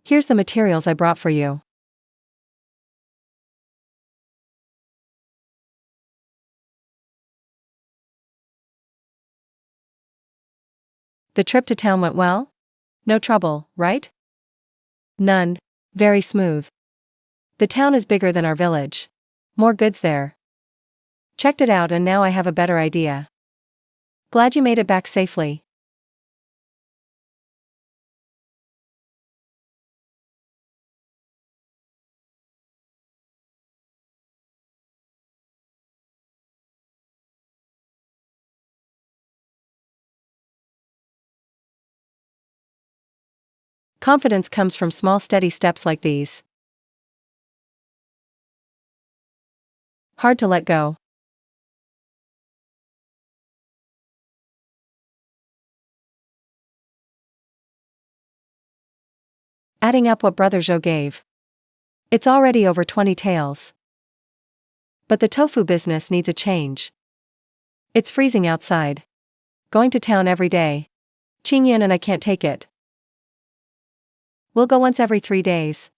Here's the materials I brought for you. The trip to town went well? No trouble, right? None. Very smooth. The town is bigger than our village. More goods there. Checked it out and now I have a better idea. Glad you made it back safely. Confidence comes from small steady steps like these. Hard to let go. Adding up what Brother Zhou gave. It's already over 20 taels. But the tofu business needs a change. It's freezing outside. Going to town every day. Qingyun and I can't take it. We'll go once every 3 days.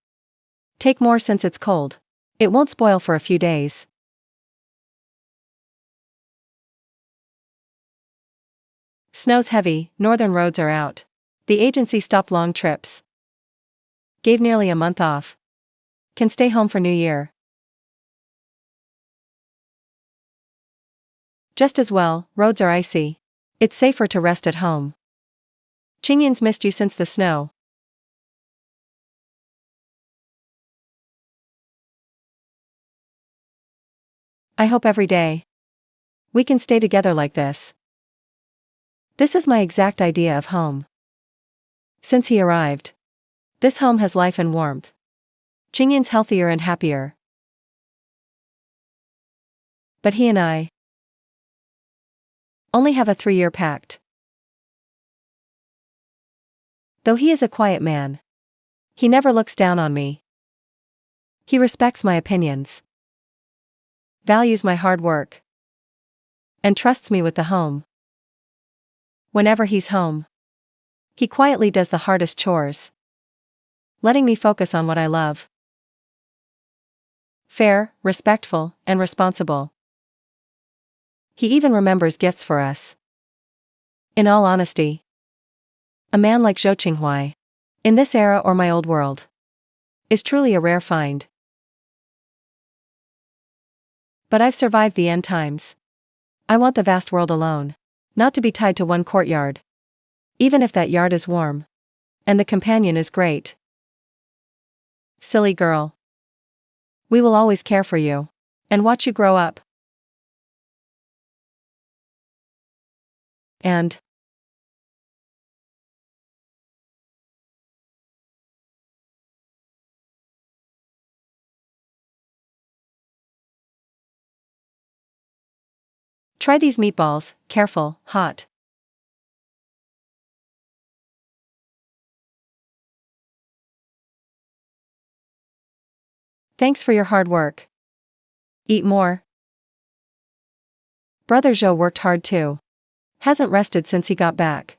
Take more since it's cold. It won't spoil for a few days. Snow's heavy, northern roads are out. The agency stopped long trips. Gave nearly a month off. Can stay home for New Year. Just as well, roads are icy. It's safer to rest at home. Qingyun's missed you since the snow. I hope every day we can stay together like this. This is my exact idea of home. Since he arrived, this home has life and warmth. Qingyun's healthier and happier. But he and I only have a 3-year pact. Though he is a quiet man, he never looks down on me. He respects my opinions, values my hard work, and trusts me with the home. Whenever he's home, he quietly does the hardest chores, letting me focus on what I love. Fair, respectful, and responsible. He even remembers gifts for us. In all honesty, a man like Zhou Qinghuai, in this era or my old world, is truly a rare find. But I've survived the end times. I want the vast world alone, not to be tied to one courtyard. Even if that yard is warm, and the companion is great. Silly girl. We will always care for you, and watch you grow up. And try these meatballs, careful, hot. Thanks for your hard work. Eat more. Brother Zhou worked hard too. Hasn't rested since he got back.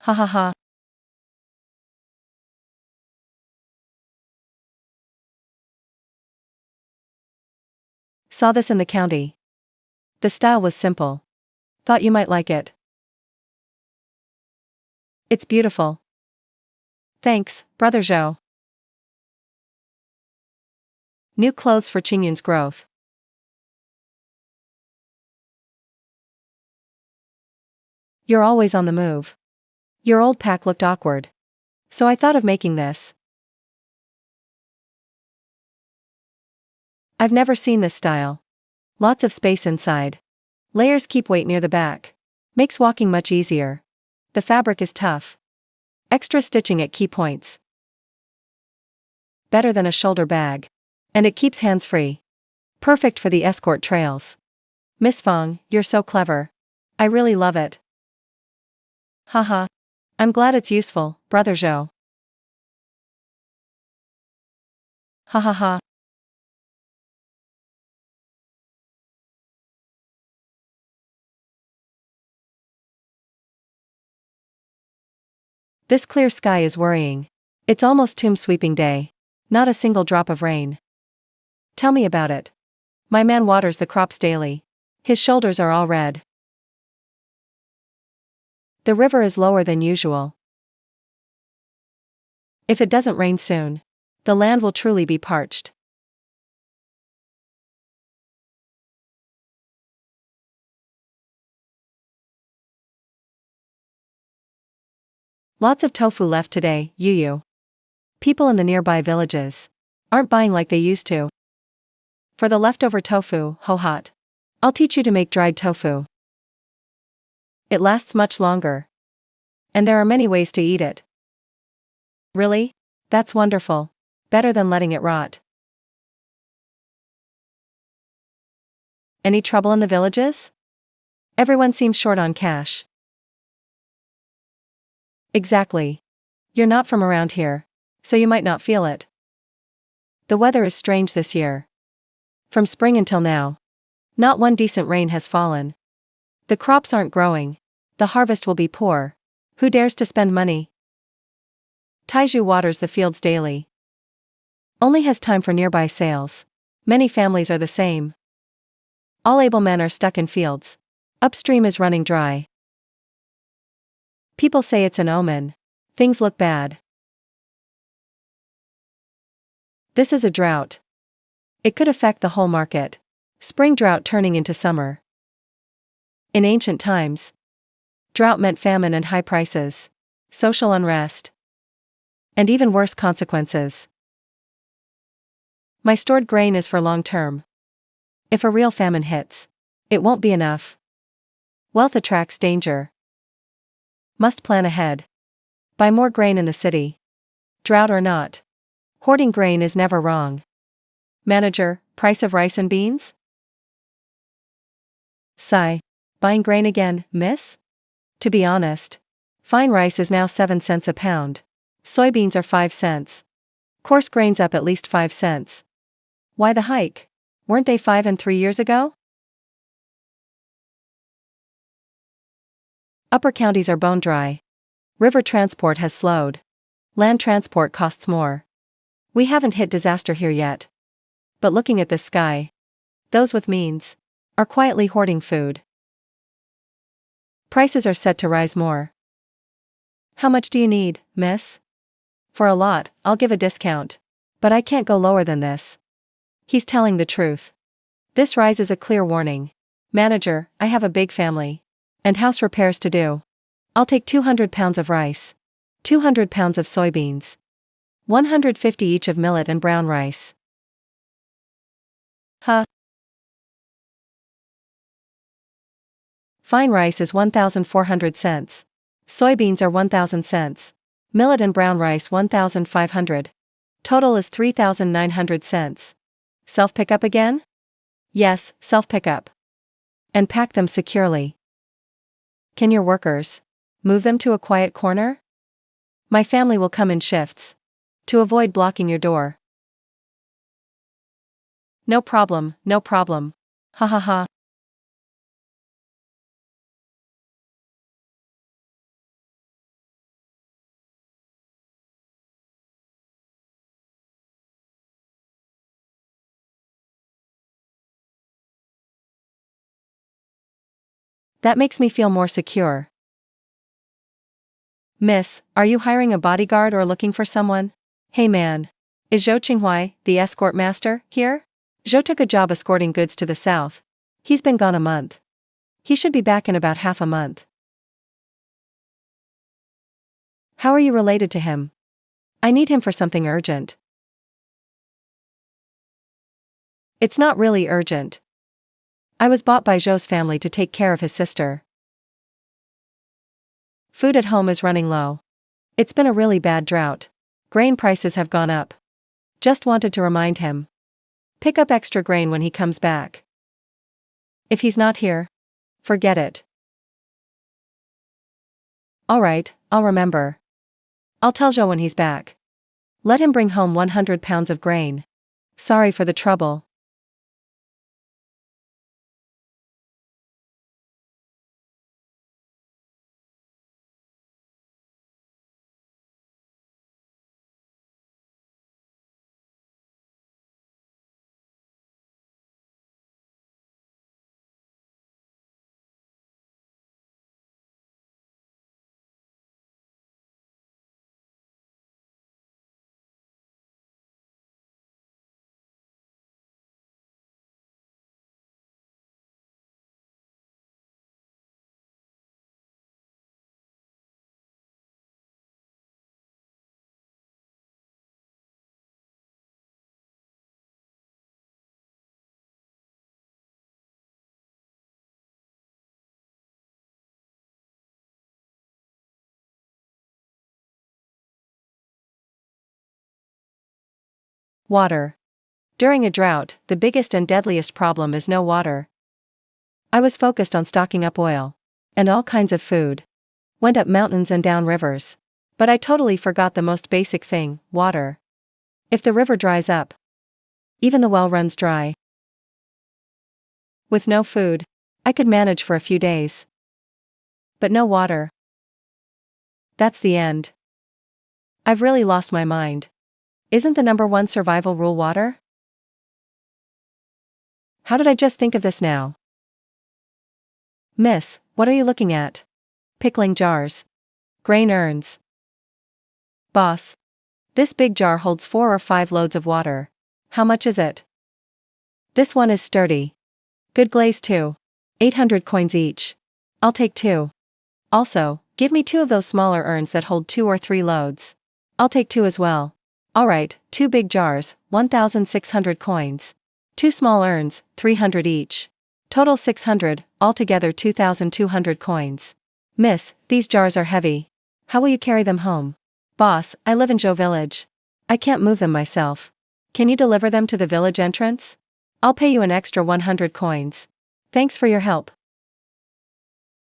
Ha ha ha. Saw this in the county. The style was simple. Thought you might like it. It's beautiful. Thanks, Brother Zhou. New clothes for Qingyun's growth. You're always on the move. Your old pack looked awkward. So I thought of making this. I've never seen this style. Lots of space inside. Layers keep weight near the back. Makes walking much easier. The fabric is tough. Extra stitching at key points. Better than a shoulder bag. And it keeps hands free. Perfect for the escort trails. Miss Fong, you're so clever. I really love it. Haha. I'm glad it's useful, Brother Zhou. Ha ha ha. This clear sky is worrying. It's almost tomb sweeping day. Not a single drop of rain. Tell me about it. My man waters the crops daily. His shoulders are all red. The river is lower than usual. If it doesn't rain soon, the land will truly be parched. Lots of tofu left today, Yu. People in the nearby villages aren't buying like they used to. For the leftover tofu, ho hot. I'll teach you to make dried tofu. It lasts much longer. And there are many ways to eat it. Really? That's wonderful. Better than letting it rot. Any trouble in the villages? Everyone seems short on cash. Exactly. You're not from around here, so you might not feel it. The weather is strange this year. From spring until now, not one decent rain has fallen. The crops aren't growing. The harvest will be poor. Who dares to spend money? Taiju waters the fields daily. Only has time for nearby sales. Many families are the same. All able men are stuck in fields. Upstream is running dry. People say it's an omen. Things look bad. This is a drought. It could affect the whole market. Spring drought turning into summer. In ancient times, drought meant famine and high prices, social unrest, and even worse consequences. My stored grain is for long term. If a real famine hits, it won't be enough. Wealth attracts danger. Must plan ahead. Buy more grain in the city. Drought or not. Hoarding grain is never wrong. Manager, price of rice and beans? Sigh. Buying grain again, miss? To be honest, fine rice is now 7 cents a pound. Soybeans are 5 cents. Coarse grains up at least 5 cents. Why the hike? Weren't they 5 and 3 years ago? Upper counties are bone dry. River transport has slowed. Land transport costs more. We haven't hit disaster here yet. But looking at this sky, those with means are quietly hoarding food. Prices are set to rise more. How much do you need, miss? For a lot, I'll give a discount. But I can't go lower than this. He's telling the truth. This rise is a clear warning. Manager, I have a big family. And house repairs to do. I'll take 200 pounds of rice. 200 pounds of soybeans. 150 each of millet and brown rice. Huh. Fine rice is 1,400 cents. Soybeans are 1,000 cents. Millet and brown rice 1,500. Total is 3,900 cents. Self-pickup again? Yes, self-pickup. And pack them securely. Can your workers Move them to a quiet corner? My family will come in shifts. To avoid blocking your door. No problem, no problem. Ha ha ha. That makes me feel more secure. Miss, are you hiring a bodyguard or looking for someone? Hey man. Is Zhou Qinghuai, the escort master, here? Zhou took a job escorting goods to the south. He's been gone a month. He should be back in about half a month. How are you related to him? I need him for something urgent. It's not really urgent. I was bought by Zhou's family to take care of his sister. Food at home is running low. It's been a really bad drought. Grain prices have gone up. Just wanted to remind him. Pick up extra grain when he comes back. If he's not here, forget it. Alright, I'll remember. I'll tell Zhou when he's back. Let him bring home 100 pounds of grain. Sorry for the trouble. Water. During a drought, the biggest and deadliest problem is no water. I was focused on stocking up oil. And all kinds of food. Went up mountains and down rivers. But I totally forgot the most basic thing, water. If the river dries up, even the well runs dry. With no food, I could manage for a few days. But no water. That's the end. I've really lost my mind. Isn't the #1 survival rule water? How did I just think of this now? Miss, what are you looking at? Pickling jars. Grain urns. Boss. This big jar holds 4 or 5 loads of water. How much is it? This one is sturdy. Good glaze too. 800 coins each. I'll take 2. Also, give me 2 of those smaller urns that hold 2 or 3 loads. I'll take 2 as well. Alright, 2 big jars, 1,600 coins. 2 small urns, 300 each. Total 600, altogether 2,200 coins. Miss, these jars are heavy. How will you carry them home? Boss, I live in Zhou village. I can't move them myself. Can you deliver them to the village entrance? I'll pay you an extra 100 coins. Thanks for your help.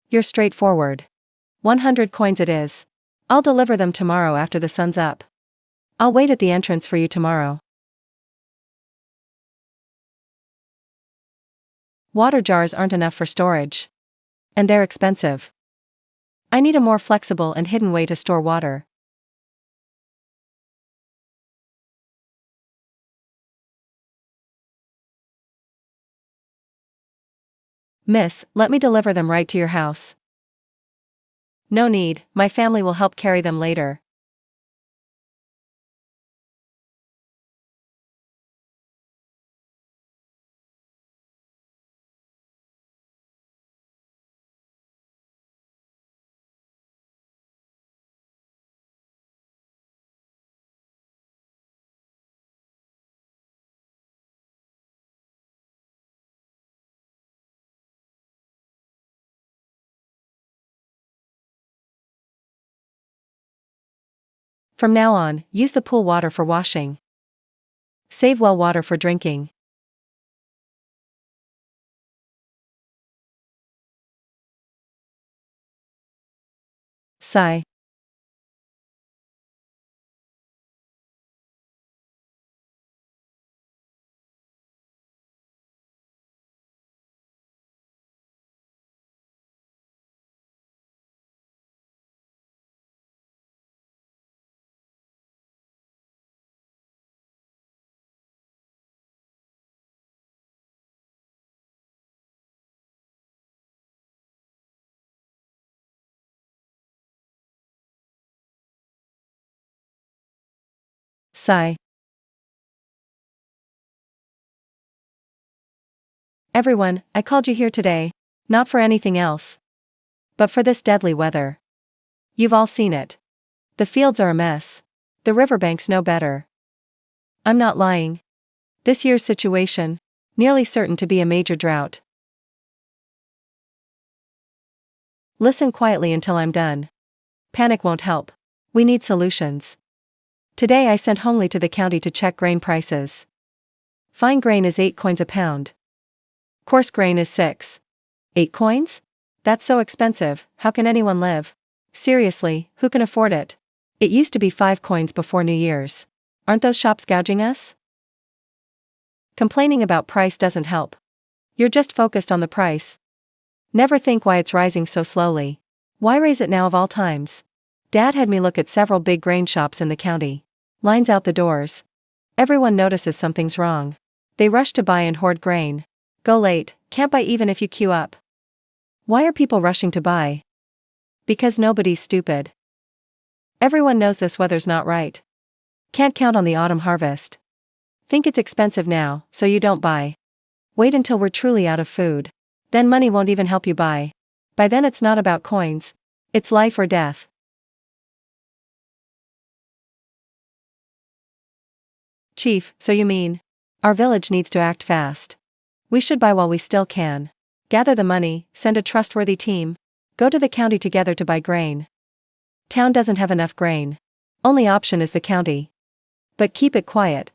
You're straightforward. 100 coins it is. I'll deliver them tomorrow after the sun's up. I'll wait at the entrance for you tomorrow. Water jars aren't enough for storage. And they're expensive. I need a more flexible and hidden way to store water. Miss, let me deliver them right to your house. No need, my family will help carry them later. From now on, use the pool water for washing. Save well water for drinking. Sigh. Sigh. Everyone, I called you here today, not for anything else, but for this deadly weather. You've all seen it. The fields are a mess. The riverbanks no better. I'm not lying. This year's situation, nearly certain to be a major drought. Listen quietly until I'm done. Panic won't help. We need solutions. Today I sent Hongli to the county to check grain prices. Fine grain is 8 coins a pound. Coarse grain is 6. 8 coins? That's so expensive, how can anyone live? Seriously, who can afford it? It used to be 5 coins before New Year's. Aren't those shops gouging us? Complaining about price doesn't help. You're just focused on the price. Never think why it's rising so slowly. Why raise it now of all times? Dad had me look at several big grain shops in the county. Lines out the doors. Everyone notices something's wrong. They rush to buy and hoard grain. Go late, can't buy even if you queue up. Why are people rushing to buy? Because nobody's stupid. Everyone knows this weather's not right. Can't count on the autumn harvest. Think it's expensive now, so you don't buy. Wait until we're truly out of food. Then money won't even help you buy. By then it's not about coins. It's life or death. Chief, so you mean? Our village needs to act fast. We should buy while we still can. Gather the money, send a trustworthy team. Go to the county together to buy grain. Town doesn't have enough grain. Only option is the county. But keep it quiet.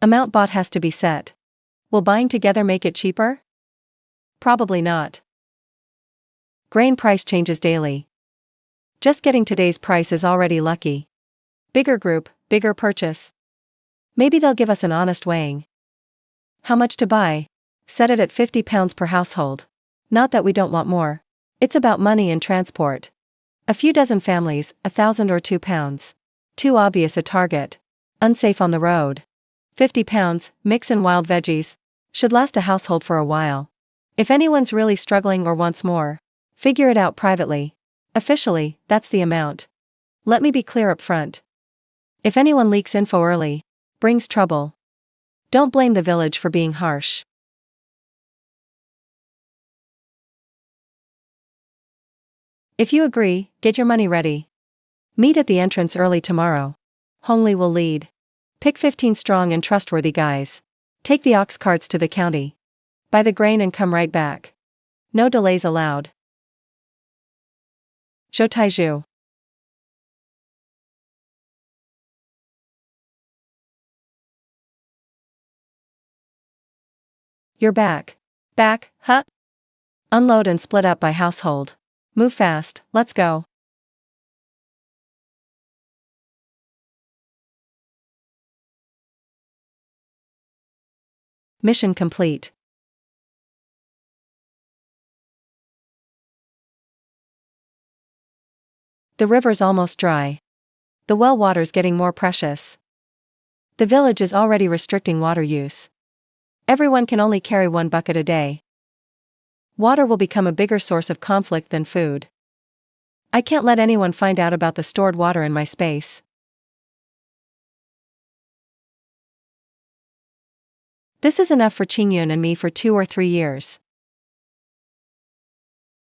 Amount bought has to be set. Will buying together make it cheaper? Probably not. Grain price changes daily. Just getting today's price is already lucky. Bigger group, bigger purchase. Maybe they'll give us an honest weighing. How much to buy? Set it at 50 pounds per household. Not that we don't want more. It's about money and transport. A few dozen families, 1,000 or 2 pounds. Too obvious a target. Unsafe on the road. 50 pounds, mix in wild veggies. Should last a household for a while. If anyone's really struggling or wants more, figure it out privately. Officially, that's the amount. Let me be clear up front. If anyone leaks info early, brings trouble. Don't blame the village for being harsh. If you agree, get your money ready. Meet at the entrance early tomorrow. Hongli will lead. Pick 15 strong and trustworthy guys. Take the ox carts to the county. Buy the grain and come right back. No delays allowed. Zhou Taizhu. You're back. Back, huh? Unload and split up by household. Move fast, let's go. Mission complete. The river's almost dry. The well water's getting more precious. The village is already restricting water use. Everyone can only carry 1 bucket a day. Water will become a bigger source of conflict than food. I can't let anyone find out about the stored water in my space. This is enough for Qingyun and me for 2 or 3 years.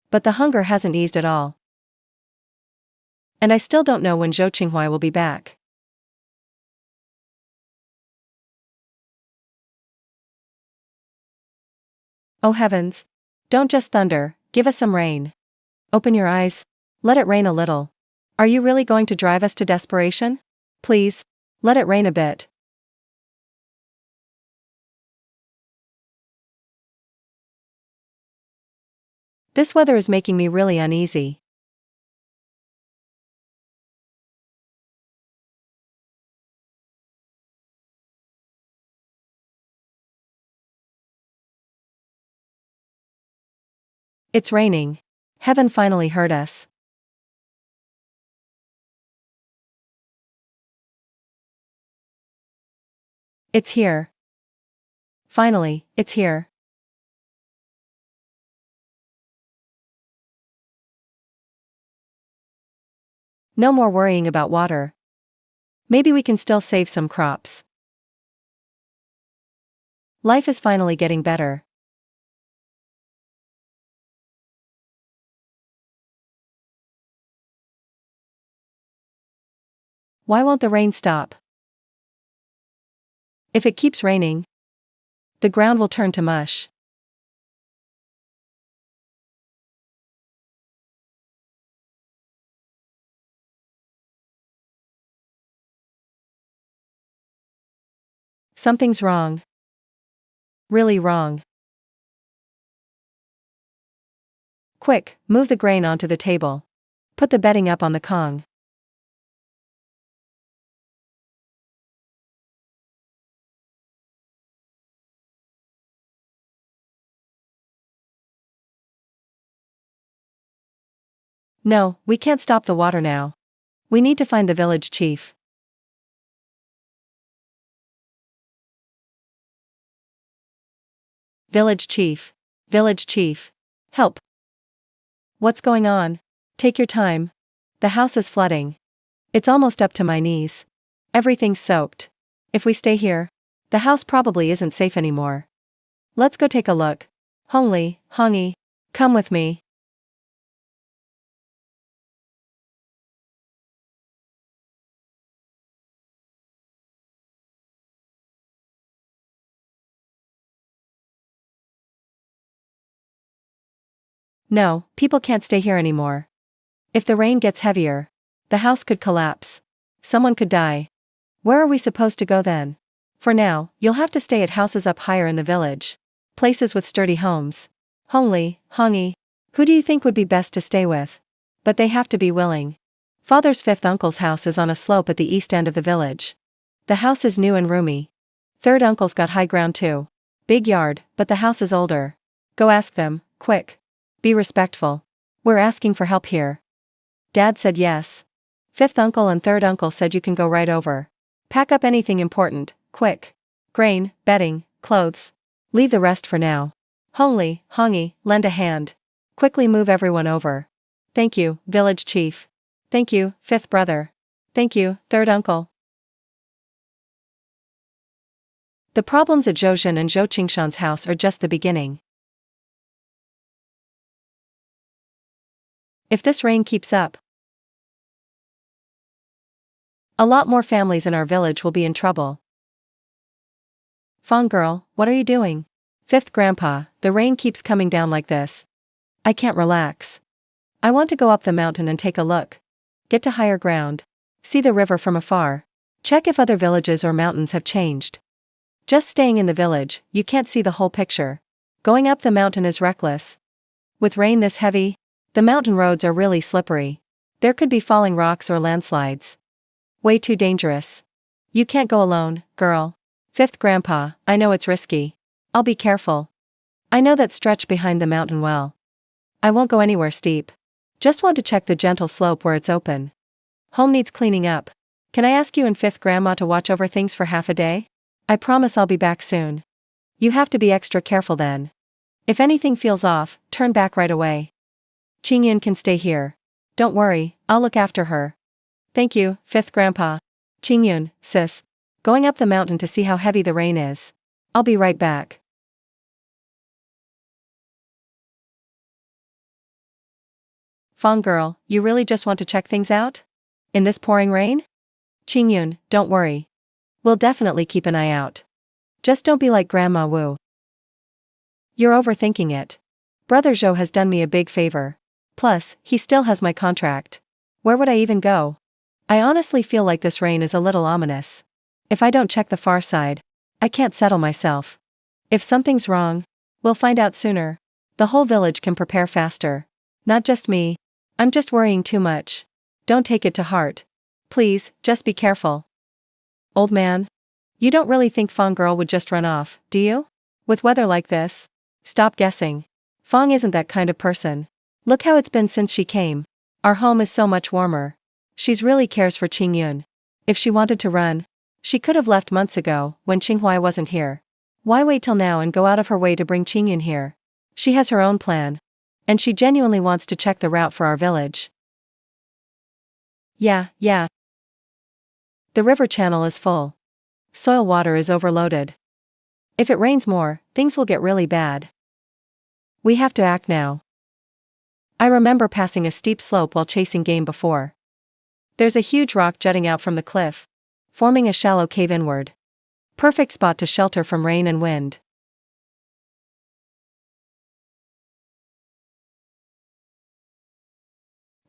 But the hunger hasn't eased at all. And I still don't know when Zhou Qinghua will be back. Oh heavens! Don't just thunder, give us some rain. Open your eyes. Let it rain a little. Are you really going to drive us to desperation? Please, let it rain a bit. This weather is making me really uneasy. It's raining. Heaven finally heard us. It's here. Finally, it's here. No more worrying about water. Maybe we can still save some crops. Life is finally getting better. Why won't the rain stop? If it keeps raining, the ground will turn to mush. Something's wrong. Really wrong. Quick, move the grain onto the table. Put the bedding up on the Kong. No, we can't stop the water now. We need to find the village chief. Village chief. Village chief. Help. What's going on? Take your time. The house is flooding. It's almost up to my knees. Everything's soaked. If we stay here, the house probably isn't safe anymore. Let's go take a look. Hongi, come with me. No, people can't stay here anymore. If the rain gets heavier, the house could collapse. Someone could die. Where are we supposed to go then? For now, you'll have to stay at houses up higher in the village. Places with sturdy homes. Hongi, who do you think would be best to stay with? But they have to be willing. Father's fifth uncle's house is on a slope at the east end of the village. The house is new and roomy. Third uncle's got high ground too. Big yard, but the house is older. Go ask them, quick. Be respectful. We're asking for help here. Dad said yes. Fifth uncle and third uncle said you can go right over. Pack up anything important, quick. Grain, bedding, clothes. Leave the rest for now. Hongi, lend a hand. Quickly move everyone over. Thank you, village chief. Thank you, fifth brother. Thank you, third uncle. The problems at Zhouzhen and Zhou Qingshan's house are just the beginning. If this rain keeps up, a lot more families in our village will be in trouble. Fong girl, what are you doing? Fifth grandpa, the rain keeps coming down like this. I can't relax. I want to go up the mountain and take a look. Get to higher ground. See the river from afar. Check if other villages or mountains have changed. Just staying in the village, you can't see the whole picture. Going up the mountain is reckless. With rain this heavy, the mountain roads are really slippery. There could be falling rocks or landslides. Way too dangerous. You can't go alone, girl. Fifth grandpa, I know it's risky. I'll be careful. I know that stretch behind the mountain well. I won't go anywhere steep. Just want to check the gentle slope where it's open. Home needs cleaning up. Can I ask you and fifth grandma to watch over things for half a day? I promise I'll be back soon. You have to be extra careful then. If anything feels off, turn back right away. Qingyun can stay here. Don't worry, I'll look after her. Thank you, fifth grandpa. Qingyun, sis. Going up the mountain to see how heavy the rain is. I'll be right back. Fong girl, you really just want to check things out? In this pouring rain? Qingyun, don't worry. We'll definitely keep an eye out. Just don't be like Grandma Wu. You're overthinking it. Brother Zhou has done me a big favor. Plus, he still has my contract. Where would I even go? I honestly feel like this rain is a little ominous. If I don't check the far side, I can't settle myself. If something's wrong, we'll find out sooner. The whole village can prepare faster. Not just me. I'm just worrying too much. Don't take it to heart. Please, just be careful. Old man? You don't really think Fong girl would just run off, do you? With weather like this? Stop guessing. Fong isn't that kind of person. Look how it's been since she came. Our home is so much warmer. She's really cares for Qingyun. If she wanted to run, she could have left months ago, when Qinghua wasn't here. Why wait till now and go out of her way to bring Qingyun here? She has her own plan. And she genuinely wants to check the route for our village. Yeah. The river channel is full. Soil water is overloaded. If it rains more, things will get really bad. We have to act now. I remember passing a steep slope while chasing game before. There's a huge rock jutting out from the cliff, forming a shallow cave inward. Perfect spot to shelter from rain and wind.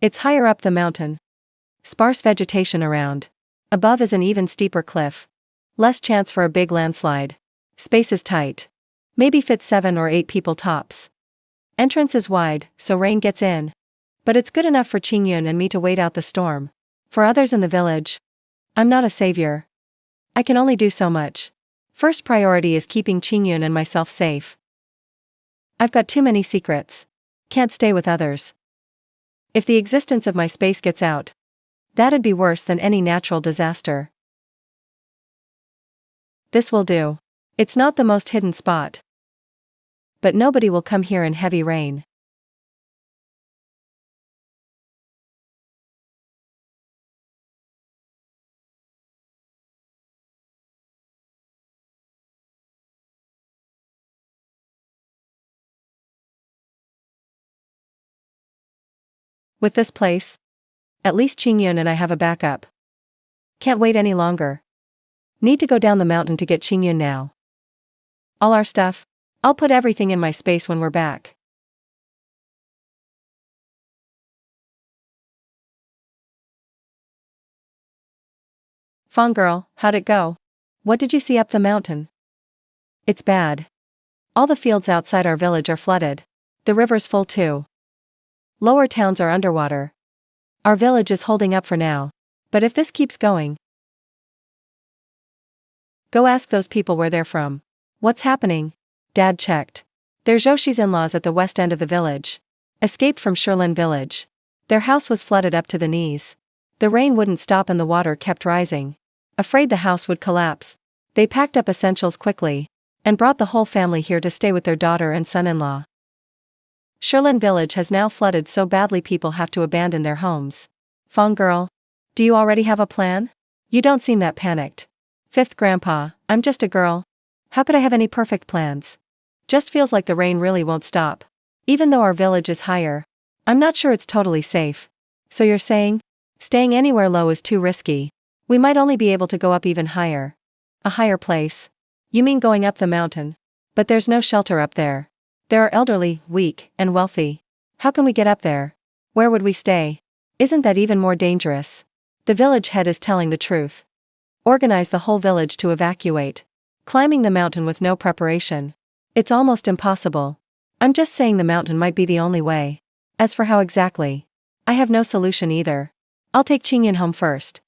It's higher up the mountain. Sparse vegetation around. Above is an even steeper cliff. Less chance for a big landslide. Space is tight. Maybe fits 7 or 8 people tops. Entrance is wide, so rain gets in. But it's good enough for Qingyun and me to wait out the storm. For others in the village, I'm not a savior. I can only do so much. First priority is keeping Qingyun and myself safe. I've got too many secrets. Can't stay with others. If the existence of my space gets out, that'd be worse than any natural disaster. This will do. It's not the most hidden spot. But nobody will come here in heavy rain. With this place, at least Qingyun and I have a backup. Can't wait any longer. Need to go down the mountain to get Qingyun now. All our stuff, I'll put everything in my space when we're back. Fong girl, how'd it go? What did you see up the mountain? It's bad. All the fields outside our village are flooded. The river's full too. Lower towns are underwater. Our village is holding up for now. But if this keeps going, go ask those people where they're from. What's happening? Dad checked. They're Joshi's in-laws at the west end of the village. Escaped from Shilin village. Their house was flooded up to the knees. The rain wouldn't stop and the water kept rising. Afraid the house would collapse, they packed up essentials quickly and brought the whole family here to stay with their daughter and son-in-law. Shilin village has now flooded so badly people have to abandon their homes. Fong girl, do you already have a plan? You don't seem that panicked. Fifth grandpa, I'm just a girl. How could I have any perfect plans? Just feels like the rain really won't stop. Even though our village is higher, I'm not sure it's totally safe. So you're saying, staying anywhere low is too risky. We might only be able to go up even higher. A higher place? You mean going up the mountain? But there's no shelter up there. There are elderly, weak, and wealthy. How can we get up there? Where would we stay? Isn't that even more dangerous? The village head is telling the truth. Organize the whole village to evacuate. Climbing the mountain with no preparation. It's almost impossible. I'm just saying the mountain might be the only way. As for how exactly, I have no solution either. I'll take Qingyun home first.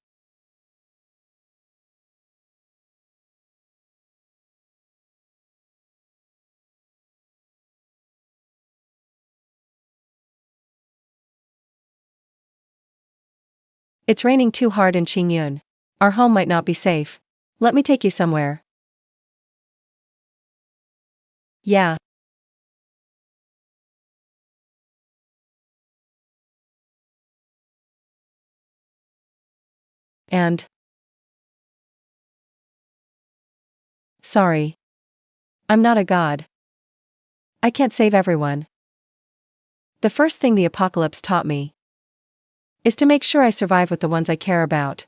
It's raining too hard in Qingyun. Our home might not be safe. Let me take you somewhere. Yeah. And? Sorry. I'm not a god. I can't save everyone. The first thing the apocalypse taught me is to make sure I survive with the ones I care about.